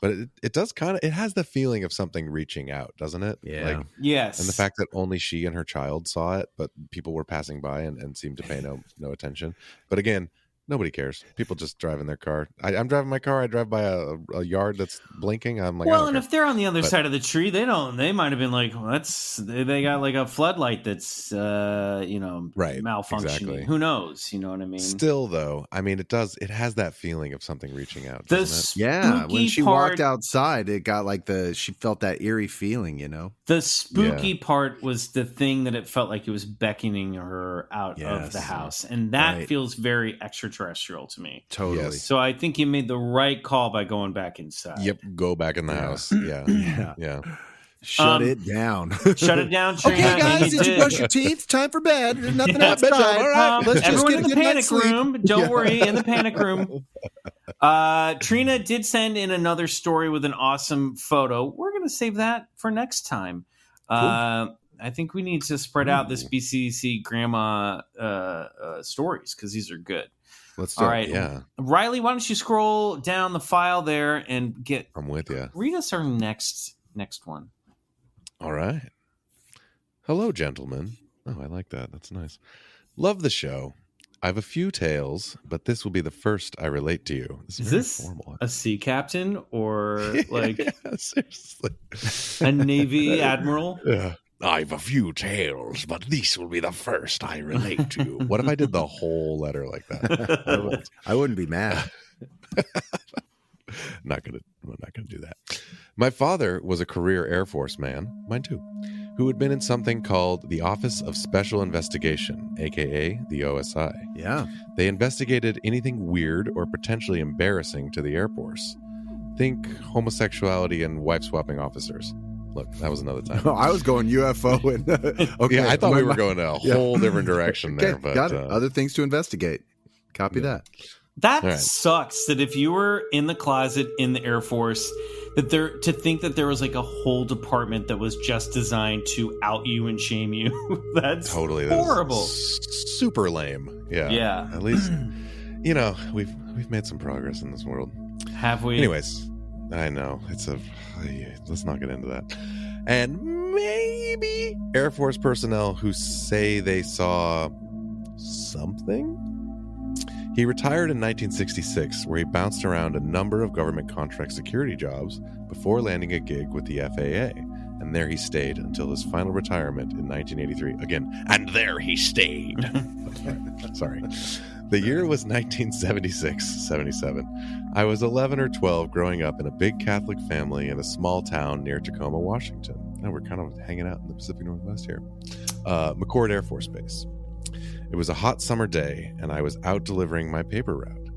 But it does it has the feeling of something reaching out, doesn't it? Yeah. Yes. And the fact that only she and her child saw it, but people were passing by and seemed to pay no attention. But again, nobody cares. People just drive in their car. I'm driving my car. I drive by a yard that's blinking. I'm like, well, and if they're on the other side of the tree, they might have been like, well, they got like a floodlight that's, right, malfunctioning. Exactly. Who knows? You know what I mean? Still, though, I mean, it has that feeling of something reaching out. Yeah. When she walked outside, it got like she felt that eerie feeling, The spooky part was the thing that it felt like it was beckoning her out of the house. And that feels very extraterrestrial to me. Totally. Yes. So I think you made the right call by going back inside. Yep. Go back in the house. Yeah. Shut it down. Shut it down, Trina. Okay, guys, did you brush your teeth? Time for bed. There's nothing outside. All right, let's just everyone get in a the good panic night's sleep. room. Don't worry, in the panic room. Trina did send in another story with an awesome photo. We're going to save that for next time. Cool. I think we need to spread out this BCC grandma stories because these are good. Let's do it. Yeah. Riley, why don't you scroll down the file there and I'm with you. Read us our next one. All right. Hello, gentlemen. Oh, I like that. That's nice. Love the show. I have a few tales, but this will be the first I relate to you. Is this formal. A sea captain or like seriously. A Navy admiral? Yeah. I have a few tales, but this will be the first I relate to. What if I did the whole letter like that? I wouldn't be mad. I'm not gonna do that. My father was a career Air Force man, mine too, who had been in something called the Office of Special Investigation, aka the OSI. Yeah. They investigated anything weird or potentially embarrassing to the Air Force. Think homosexuality and wife-swapping officers. Look, that was another time. Oh, I was going UFO and okay. Yeah, I thought we were going a whole different direction there. Okay, but got it. Other things to investigate. Copy that. That sucks. That if you were in the closet in the Air Force, to think that there was like a whole department that was just designed to out you and shame you. That's totally horrible. Super lame. Yeah. Yeah. At least we've made some progress in this world. Have we? Anyways, I know let's not get into that. And maybe Air Force personnel who say they saw something. He retired in 1966, where he bounced around a number of government contract security jobs before landing a gig with the FAA. And there he stayed until his final retirement in 1983. Again, and there he stayed. Sorry. The year was 1976-77. I was 11 or 12 growing up in a big Catholic family in a small town near Tacoma, Washington. Now we're kind of hanging out in the Pacific Northwest here. McCord Air Force Base. It was a hot summer day, and I was out delivering my paper route.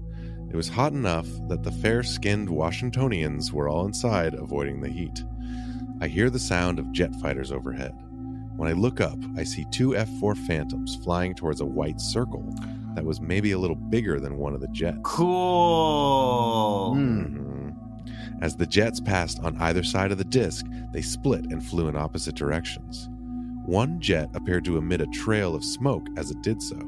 It was hot enough that the fair-skinned Washingtonians were all inside, avoiding the heat. I hear the sound of jet fighters overhead. When I look up, I see two F-4 Phantoms flying towards a white circle that was maybe a little bigger than one of the jets. Cool. Mm-hmm. As the jets passed on either side of the disc, they split and flew in opposite directions. One jet appeared to emit a trail of smoke as it did so.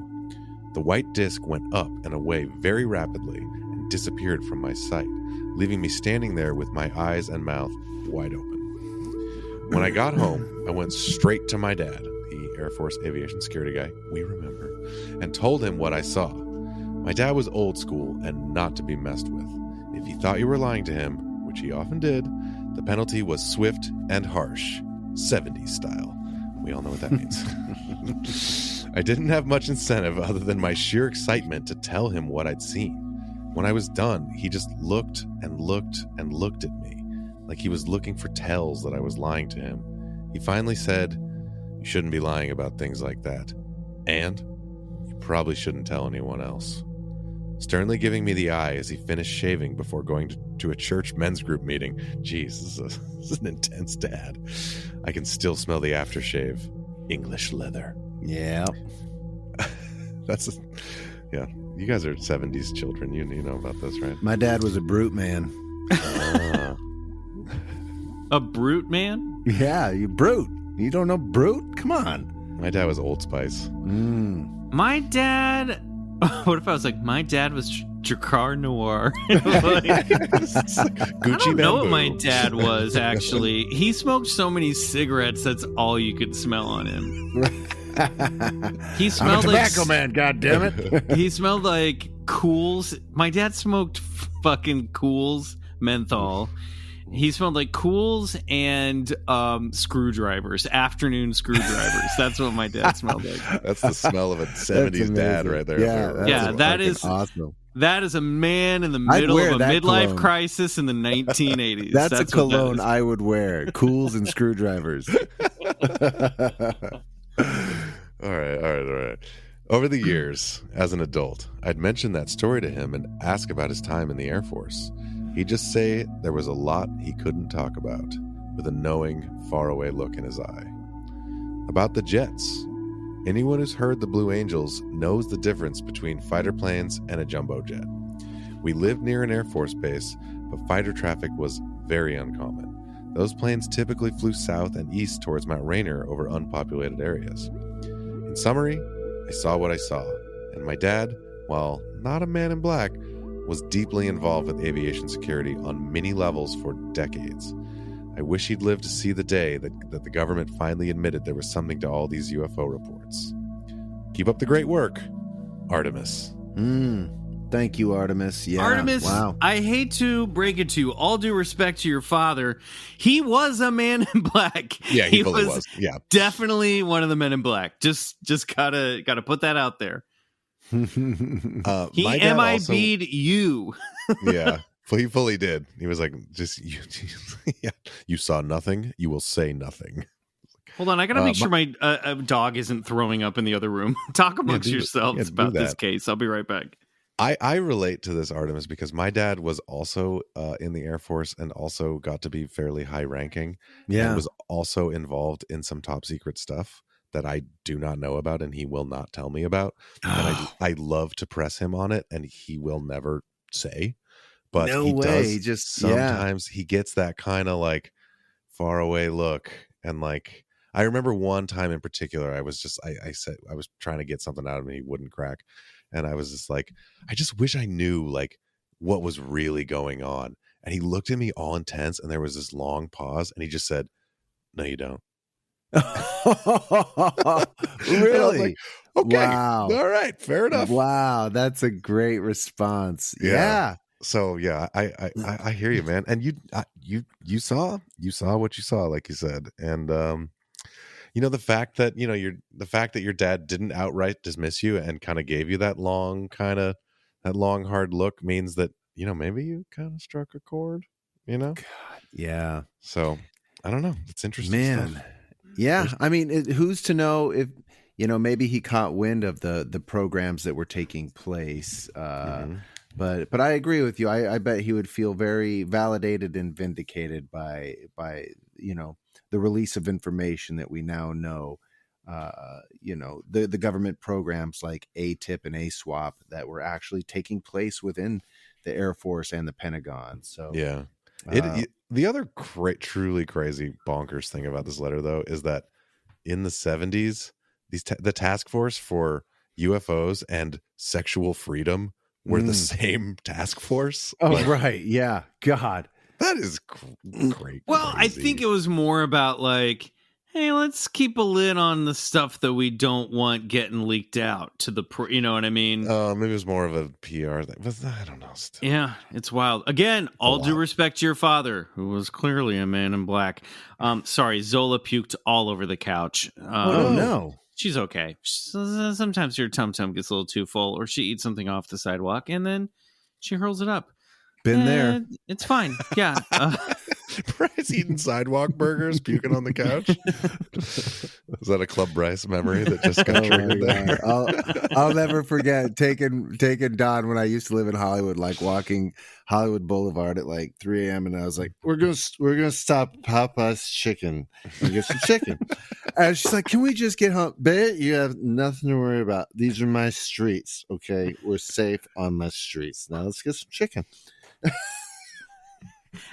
The white disc went up and away very rapidly and disappeared from my sight, leaving me standing there with my eyes and mouth wide open. When I got home, I went straight to my dad, the Air Force aviation security guy, we remember, and told him what I saw. My dad was old school and not to be messed with. If he thought you were lying to him, which he often did, the penalty was swift and harsh, 70s style. We all know what that means. I didn't have much incentive other than my sheer excitement to tell him what I'd seen. When I was done, he just looked and looked and looked at me, like he was looking for tells that I was lying to him. He finally said, "You shouldn't be lying about things like that. And you probably shouldn't tell anyone else." Sternly giving me the eye as he finished shaving before going to a church men's group meeting. Jeez, this is an intense dad. I can still smell the aftershave. English leather. Yeah. Yeah. You guys are 70s children. You know about this, right? My dad was a brute man. A brute man? Yeah, you brute. You don't know brute? Come on. My dad was Old Spice. My dad. What if I was like, my dad was Drakkar Noir? Gucci I don't know what bamboo. my dad was, actually. He smoked so many cigarettes, that's all you could smell on him. He smelled I'm a like tobacco man, goddammit. he smelled like Cools. My dad smoked fucking Cools menthol. He smelled like Cools and screwdrivers, afternoon screwdrivers. That's what my dad smelled like. That's the smell of a 70s dad right there. Yeah, that is awesome. That is a man in the I'd middle wear of a that midlife cologne. crisis in the 1980s. That's a what that cologne is. I would wear. Cools and screwdrivers. All right. Over the years, as an adult, I'd mention that story to him and ask about his time in the Air Force. He'd just say there was a lot he couldn't talk about, with a knowing, faraway look in his eye. About the jets. Anyone who's heard the Blue Angels knows the difference between fighter planes and a jumbo jet. We lived near an Air Force base, but fighter traffic was very uncommon. Those planes typically flew south and east towards Mount Rainier over unpopulated areas. In summary, I saw what I saw, and my dad, while not a man in black, was deeply involved with aviation security on many levels for decades. I wish he'd lived to see the day that the government finally admitted there was something to all these UFO reports. Keep up the great work, Artemis. Thank you, Artemis. Yeah, Artemis, wow. I hate to break it to you, all due respect to your father, he was a man in black. Yeah, he fully was. Yeah, definitely one of the men in black. Just gotta put that out there. He MIB'd you. Yeah, he fully did. He was like, "Just you, yeah, you saw nothing. You will say nothing." Hold on, I gotta make sure my dog isn't throwing up in the other room. Talk amongst yourselves about this case. I'll be right back. I relate to this, Artemis, because my dad was also in the Air Force and also got to be fairly high ranking. Yeah. And was also involved in some top secret stuff that I do not know about and he will not tell me about. And I love to press him on it and he will never say. But no he way. does Just sometimes he gets that kind of like far away look. And like I remember one time in particular, I said I was trying to get something out of him, he wouldn't crack. And I was just like, I just wish I knew like what was really going on. And he looked at me all intense and there was this long pause and he just said, "No, you don't." Really? Like, okay. Wow. All right. Fair enough. Wow. That's a great response. Yeah. So yeah, I hear you, man. And you saw what you saw, like you said. And the fact that your dad didn't outright dismiss you and kind of gave you that long hard look means that maybe you kind of struck a chord. God, yeah. So I don't know. It's interesting, man. stuff. Yeah, I mean, who's to know if maybe he caught wind of the programs that were taking place. But I agree with you. I bet he would feel very validated and vindicated by the release of information that we now know. The government programs like ATIP and ASWAP that were actually taking place within the Air Force and the Pentagon. So yeah. The other truly crazy bonkers thing about this letter, though, is that in the 70s, the task force for UFOs and sexual freedom were the same task force. Oh, right. Yeah. God. That is great. Well, I think it was more about like, hey, let's keep a lid on the stuff that we don't want getting leaked out to the, you know what I mean? Maybe it was more of a PR thing, but I don't know. Still. Yeah, it's wild. Again, all due respect to your father, who was clearly a man in black. Sorry, Zola puked all over the couch. Oh, no. She's okay. Sometimes your tum-tum gets a little too full, or she eats something off the sidewalk, and then she hurls it up. Been there. It's fine. Yeah. Bryce eating sidewalk burgers, puking on the couch. Is that a Club Bryce memory that just got triggered there? I'll never forget taking Don when I used to live in Hollywood, like walking Hollywood Boulevard at like 3 a.m. and I was like, we're gonna stop Popeye's chicken and get some chicken. And she's like, can we just get home? Babe, you have nothing to worry about. These are my streets. Okay, we're safe on my streets. Now let's get some chicken.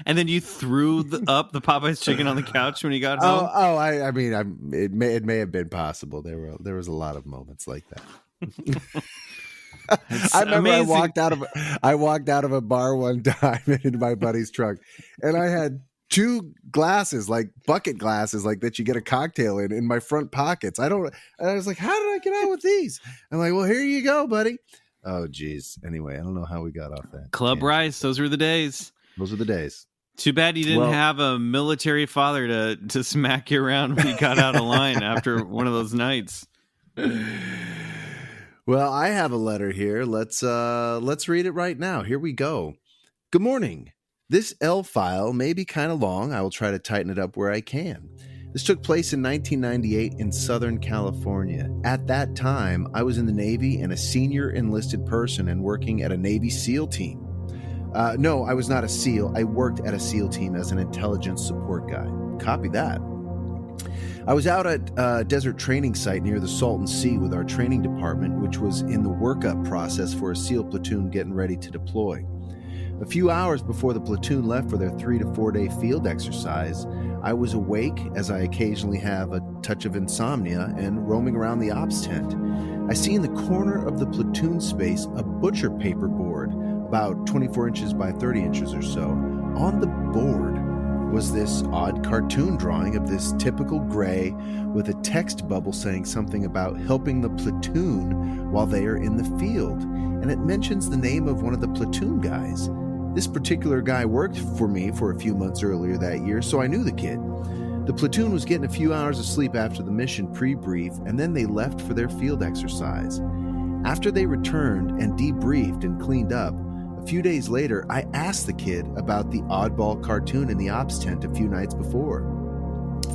And then you threw up the Popeye's chicken on the couch when you got home? I mean, it may have been possible. There was a lot of moments like that. I remember amazing. I walked out of a bar one time into my buddy's truck, and I had 2 glasses, like bucket glasses, like that you get a cocktail in my front pockets. I was like, how did I get out with these? I'm like, well, here you go, buddy. Oh, geez. Anyway, I don't know how we got off that. Club Bryce, those were the days. Those were the days. Too bad you didn't have a military father to smack you around when you got out of line after one of those nights. Well, I have a letter here. Let's read it right now. Here we go. Good morning. This L file may be kind of long. I will try to tighten it up where I can. This took place in 1998 in Southern California. At that time, I was in the Navy and a senior enlisted person and working at a Navy SEAL team. No, I was not a SEAL. I worked at a SEAL team as an intelligence support guy. Copy that. I was out at a desert training site near the Salton Sea with our training department, which was in the workup process for a SEAL platoon getting ready to deploy. A few hours before the platoon left for their 3 to 4 day field exercise, I was awake, as I occasionally have a touch of insomnia, and roaming around the ops tent. I see in the corner of the platoon space a butcher paper board, about 24 inches by 30 inches or so. On the board was this odd cartoon drawing of this typical gray with a text bubble saying something about helping the platoon while they are in the field. And it mentions the name of one of the platoon guys. This particular guy worked for me for a few months earlier that year, so I knew the kid. The platoon was getting a few hours of sleep after the mission pre-brief, and then they left for their field exercise. After they returned and debriefed and cleaned up, a few days later, I asked the kid about the oddball cartoon in the ops tent a few nights before.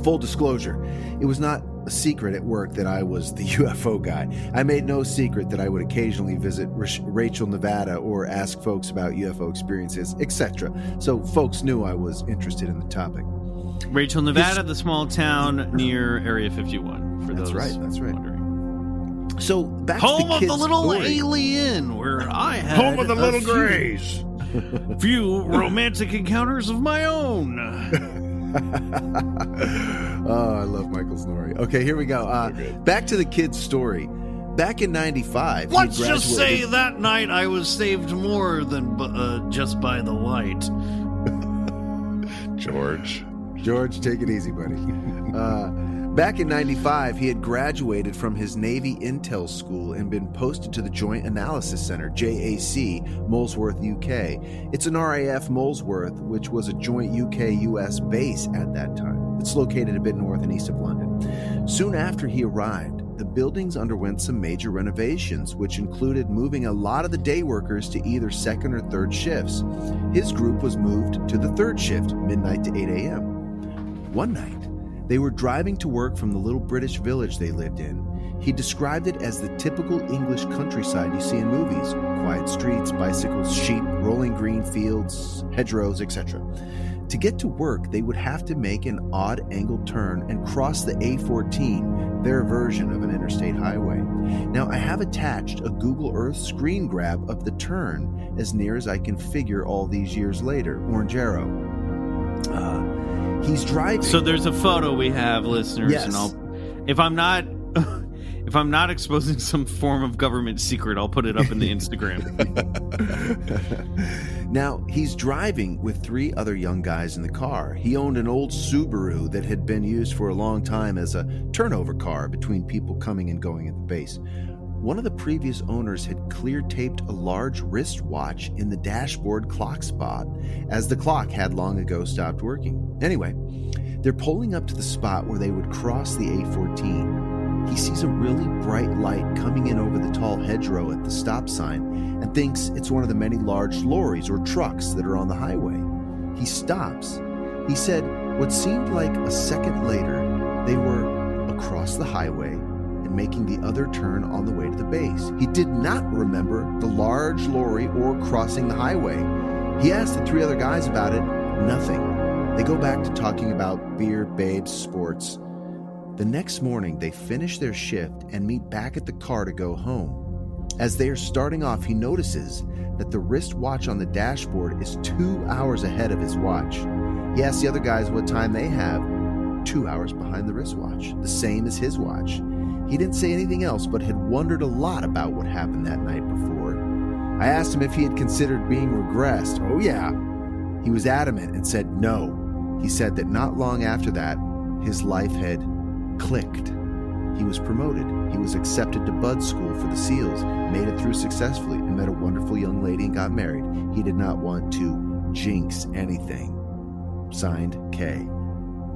Full disclosure, it was not a secret at work that I was the UFO guy. I made no secret that I would occasionally visit Rachel, Nevada, or ask folks about UFO experiences, etc. So folks knew I was interested in the topic. Rachel, Nevada, the small town near Area 51. That's right. Wondering. So back home to the of kid's the little story. alien, where I had Home of the little grays. few romantic encounters of my own. Oh, I love Michael Snorri. Okay, here we go. Back to the kid's story. Back in 95, let's just say that night I was saved more than just by the light. George, take it easy, buddy. Back in 95, he had graduated from his Navy Intel School and been posted to the Joint Analysis Center, JAC, Molesworth, UK. It's an RAF Molesworth, which was a joint UK-US base at that time. It's located a bit north and east of London. Soon after he arrived, the buildings underwent some major renovations, which included moving a lot of the day workers to either second or third shifts. His group was moved to the third shift, midnight to 8 a.m. One night, they were driving to work from the little British village they lived in. He described it as the typical English countryside you see in movies. Quiet streets, bicycles, sheep, rolling green fields, hedgerows, etc. To get to work, they would have to make an odd angled turn and cross the A14, their version of an interstate highway. Now, I have attached a Google Earth screen grab of the turn as near as I can figure all these years later. Orange arrow. He's driving. So there's a photo we have, listeners, yes. And if I'm not exposing some form of government secret, I'll put it up in the Instagram. Now, he's driving with 3 other young guys in the car. He owned an old Subaru that had been used for a long time as a turnover car between people coming and going at the base. One of the previous owners had clear taped a large wristwatch in the dashboard clock spot, as the clock had long ago stopped working. Anyway, they're pulling up to the spot where they would cross the A14. He sees a really bright light coming in over the tall hedgerow at the stop sign and thinks it's one of the many large lorries or trucks that are on the highway. He stops. He said what seemed like a second later, they were across the highway and making the other turn on the way to the base. He did not remember the large lorry or crossing the highway. He asked the 3 other guys about it. Nothing. They go back to talking about beer, babes, sports. The next morning, they finish their shift and meet back at the car to go home. As they are starting off, he notices that the wristwatch on the dashboard is 2 hours ahead of his watch. He asks the other guys what time they have. 2 hours behind the wristwatch, the same as his watch. He didn't say anything else, but had wondered a lot about what happened that night before. I asked him if he had considered being regressed. Oh yeah. He was adamant and said no. He said that not long after that, his life had clicked. He was promoted. He was accepted to Bud School for the SEALs, made it through successfully, and met a wonderful young lady and got married. He did not want to jinx anything. Signed, K.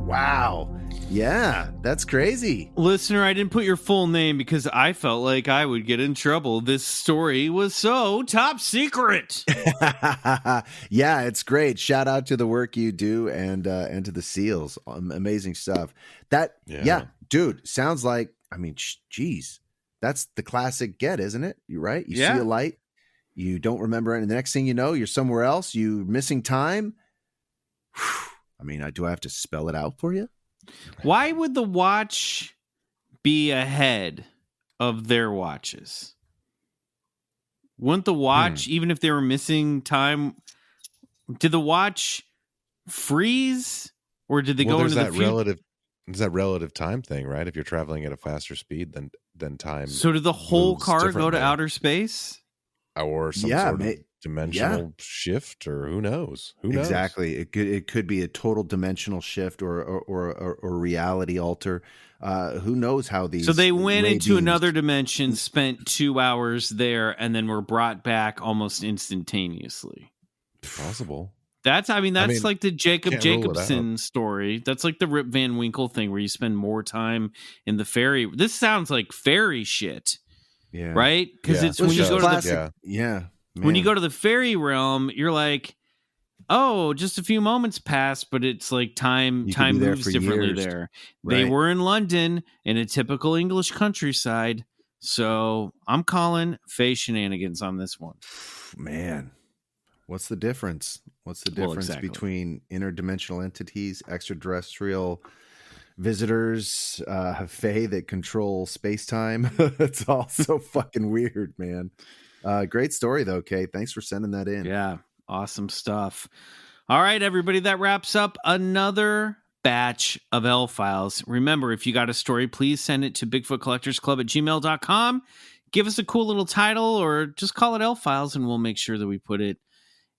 Wow. Yeah, that's crazy. Listener, I didn't put your full name because I felt like I would get in trouble. This story was so top secret. Yeah, it's great. Shout out to the work you do and to the SEALs. Amazing stuff. Yeah, dude, sounds like, I mean, geez, that's the classic get, isn't it? You right? You see a light, you don't remember it, and the next thing you know, you're somewhere else, you missing time. I mean, do I have to spell it out for you? Why would the watch be ahead of their watches? Wouldn't the watch, even if they were missing time, did the watch freeze, or did they go into the future? There's that relative time thing, right? If you're traveling at a faster speed than time. So did the whole car go to outer space? Or some sort of dimensional shift, or who knows? Who knows? Exactly. It could be a total dimensional shift or reality alter. Who knows how these? So they went into another dimension, spent 2 hours there, and then were brought back almost instantaneously. Possible. That's like the Jacob Jacobson story. That's like the Rip Van Winkle thing, where you spend more time in the fairy. This sounds like fairy shit. Yeah. Right? Because it's when you go to when you go to the fairy realm, you're like, oh, just a few moments passed, but it's like time moves differently there. Right. They were in London in a typical English countryside, so I'm calling Faye shenanigans on this one. Man, what's the difference? What's the difference between interdimensional entities, extraterrestrial visitors, Faye that control space-time? It's all so fucking weird, man. Great story, though, Kate. Thanks for sending that in. Yeah, awesome stuff. All right, everybody, that wraps up another batch of L-Files. Remember, if you got a story, please send it to BigfootCollectorsClub@gmail.com. Give us a cool little title, or just call it L-Files, and we'll make sure that we put it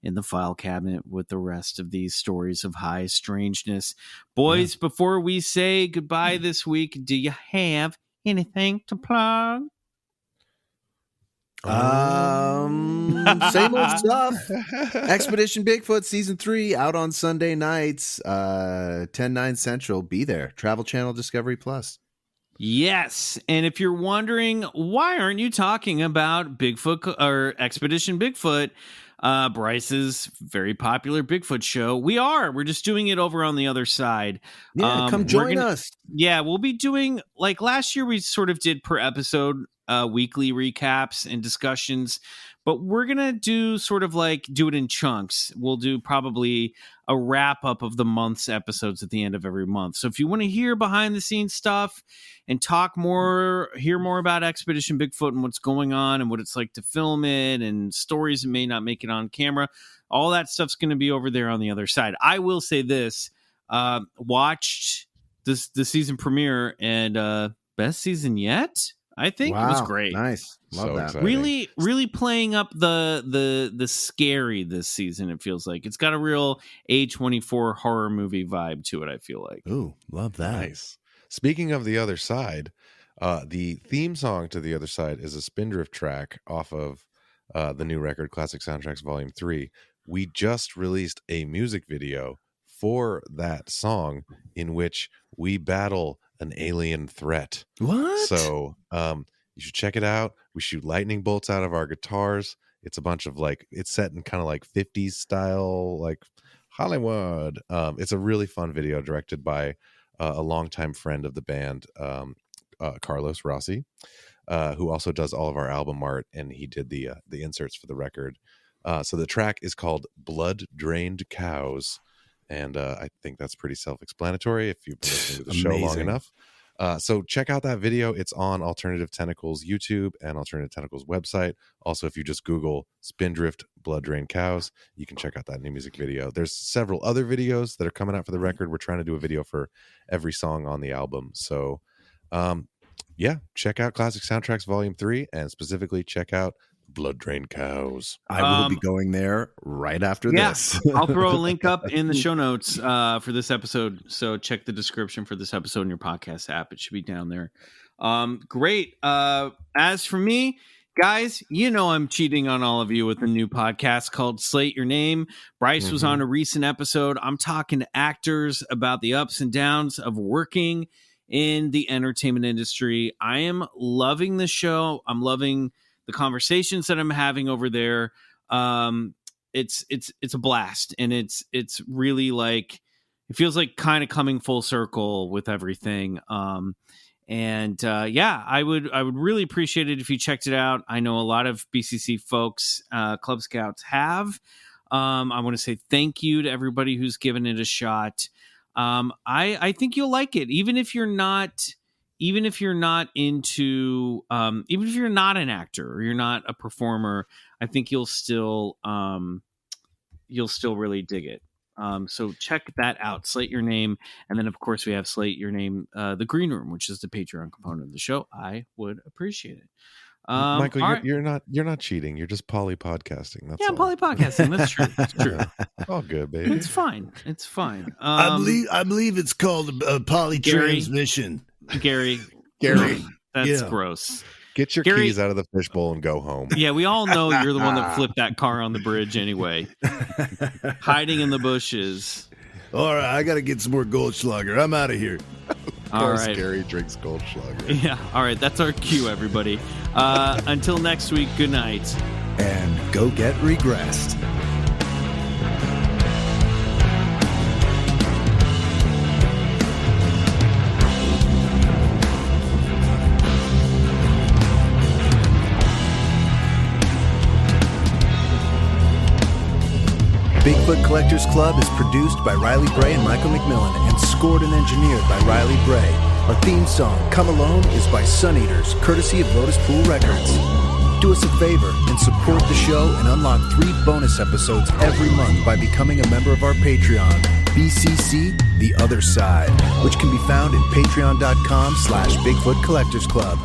in the file cabinet with the rest of these stories of high strangeness. Boys, before we say goodbye this week, do you have anything to plug? Same old stuff. Expedition Bigfoot Season 3 out on Sunday nights, 10/9 Central. Be there. Travel Channel Discovery Plus. Yes, and if you're wondering why aren't you talking about Bigfoot or Expedition Bigfoot, Bryce's very popular Bigfoot show, we're just doing it over on the other side. Yeah, come join us. Yeah, we'll be doing, like last year we sort of did per episode weekly recaps and discussions, but we're gonna do it in chunks. We'll do probably a wrap up of the month's episodes at the end of every month. So if you want to hear behind the scenes stuff and hear more about Expedition Bigfoot and what's going on and what it's like to film it and stories that may not make it on camera, all that stuff's going to be over there on the other side. I will say this, watched the season premiere, and best season yet, I think. It was great. Nice. Love that. Exciting. Really playing up the scary this season, it feels like. It's got a real A24 horror movie vibe to it, I feel like. Ooh, love that. Nice. Speaking of the other side, the theme song to the other side is a Spindrift track off of the new record, Classic Soundtracks Volume 3. We just released a music video for that song in which we battle an alien threat. What? So you should check it out. We shoot lightning bolts out of our guitars. It's a bunch of it's set in kind of like 50s style, like Hollywood. It's a really fun video directed by a longtime friend of the band, Carlos Rossi, who also does all of our album art, and he did the inserts for the record. So the track is called Blood Drained Cows. And I think that's pretty self-explanatory if you've been listening to the show long enough. So check out that video. It's on Alternative Tentacles YouTube and Alternative Tentacles website. Also, if you just Google Spindrift Blood Drain Cows, you can check out that new music video. There's several other videos that are coming out for the record. We're trying to do a video for every song on the album. So yeah, check out Classic Soundtracks Volume 3 and specifically check out Blood Drain Cows. I will be going there right after this. I'll throw a link up in the show notes for this episode. So check the description for this episode in your podcast app. It should be down there. Great. As for me, guys, you know I'm cheating on all of you with a new podcast called Slate Your Name. Bryce was on a recent episode. I'm talking to actors about the ups and downs of working in the entertainment industry. I am loving the show. I'm loving the conversations that I'm having over there. It's a blast, and it's really like, it feels like kind of coming full circle with everything. Yeah, I would really appreciate it if you checked it out. I know a lot of BCC folks, Club Scouts have. I want to say thank you to everybody who's given it a shot. I think you'll like it, even if you're not into, even if you're not an actor or you're not a performer, I think you'll still really dig it. So check that out, Slate Your Name. And then of course we have Slate Your Name, the Green Room, which is the Patreon component of the show. I would appreciate it. Michael, you're not cheating. You're just poly podcasting. That's I'm poly podcasting. That's true. That's true. All good, baby. It's fine. It's fine. I believe it's called a poly transmission. Gary, that's gross. Get your keys out of the fishbowl and go home. Yeah, we all know you're the one that flipped that car on the bridge anyway. Hiding in the bushes. All right, I got to get some more Goldschlager. I'm out of here. All right. Gary drinks Goldschlager. Yeah, all right, that's our cue, everybody. Until next week, good night. And go get regressed. Bigfoot Collectors Club is produced by Riley Bray and Michael McMillan and scored and engineered by Riley Bray. Our theme song, Come Alone, is by Suneaters, courtesy of Lotuspool Records. Do us a favor and support the show and unlock 3 bonus episodes every month by becoming a member of our Patreon, BCC The Other Side, which can be found at patreon.com/Bigfoot Collectors Club.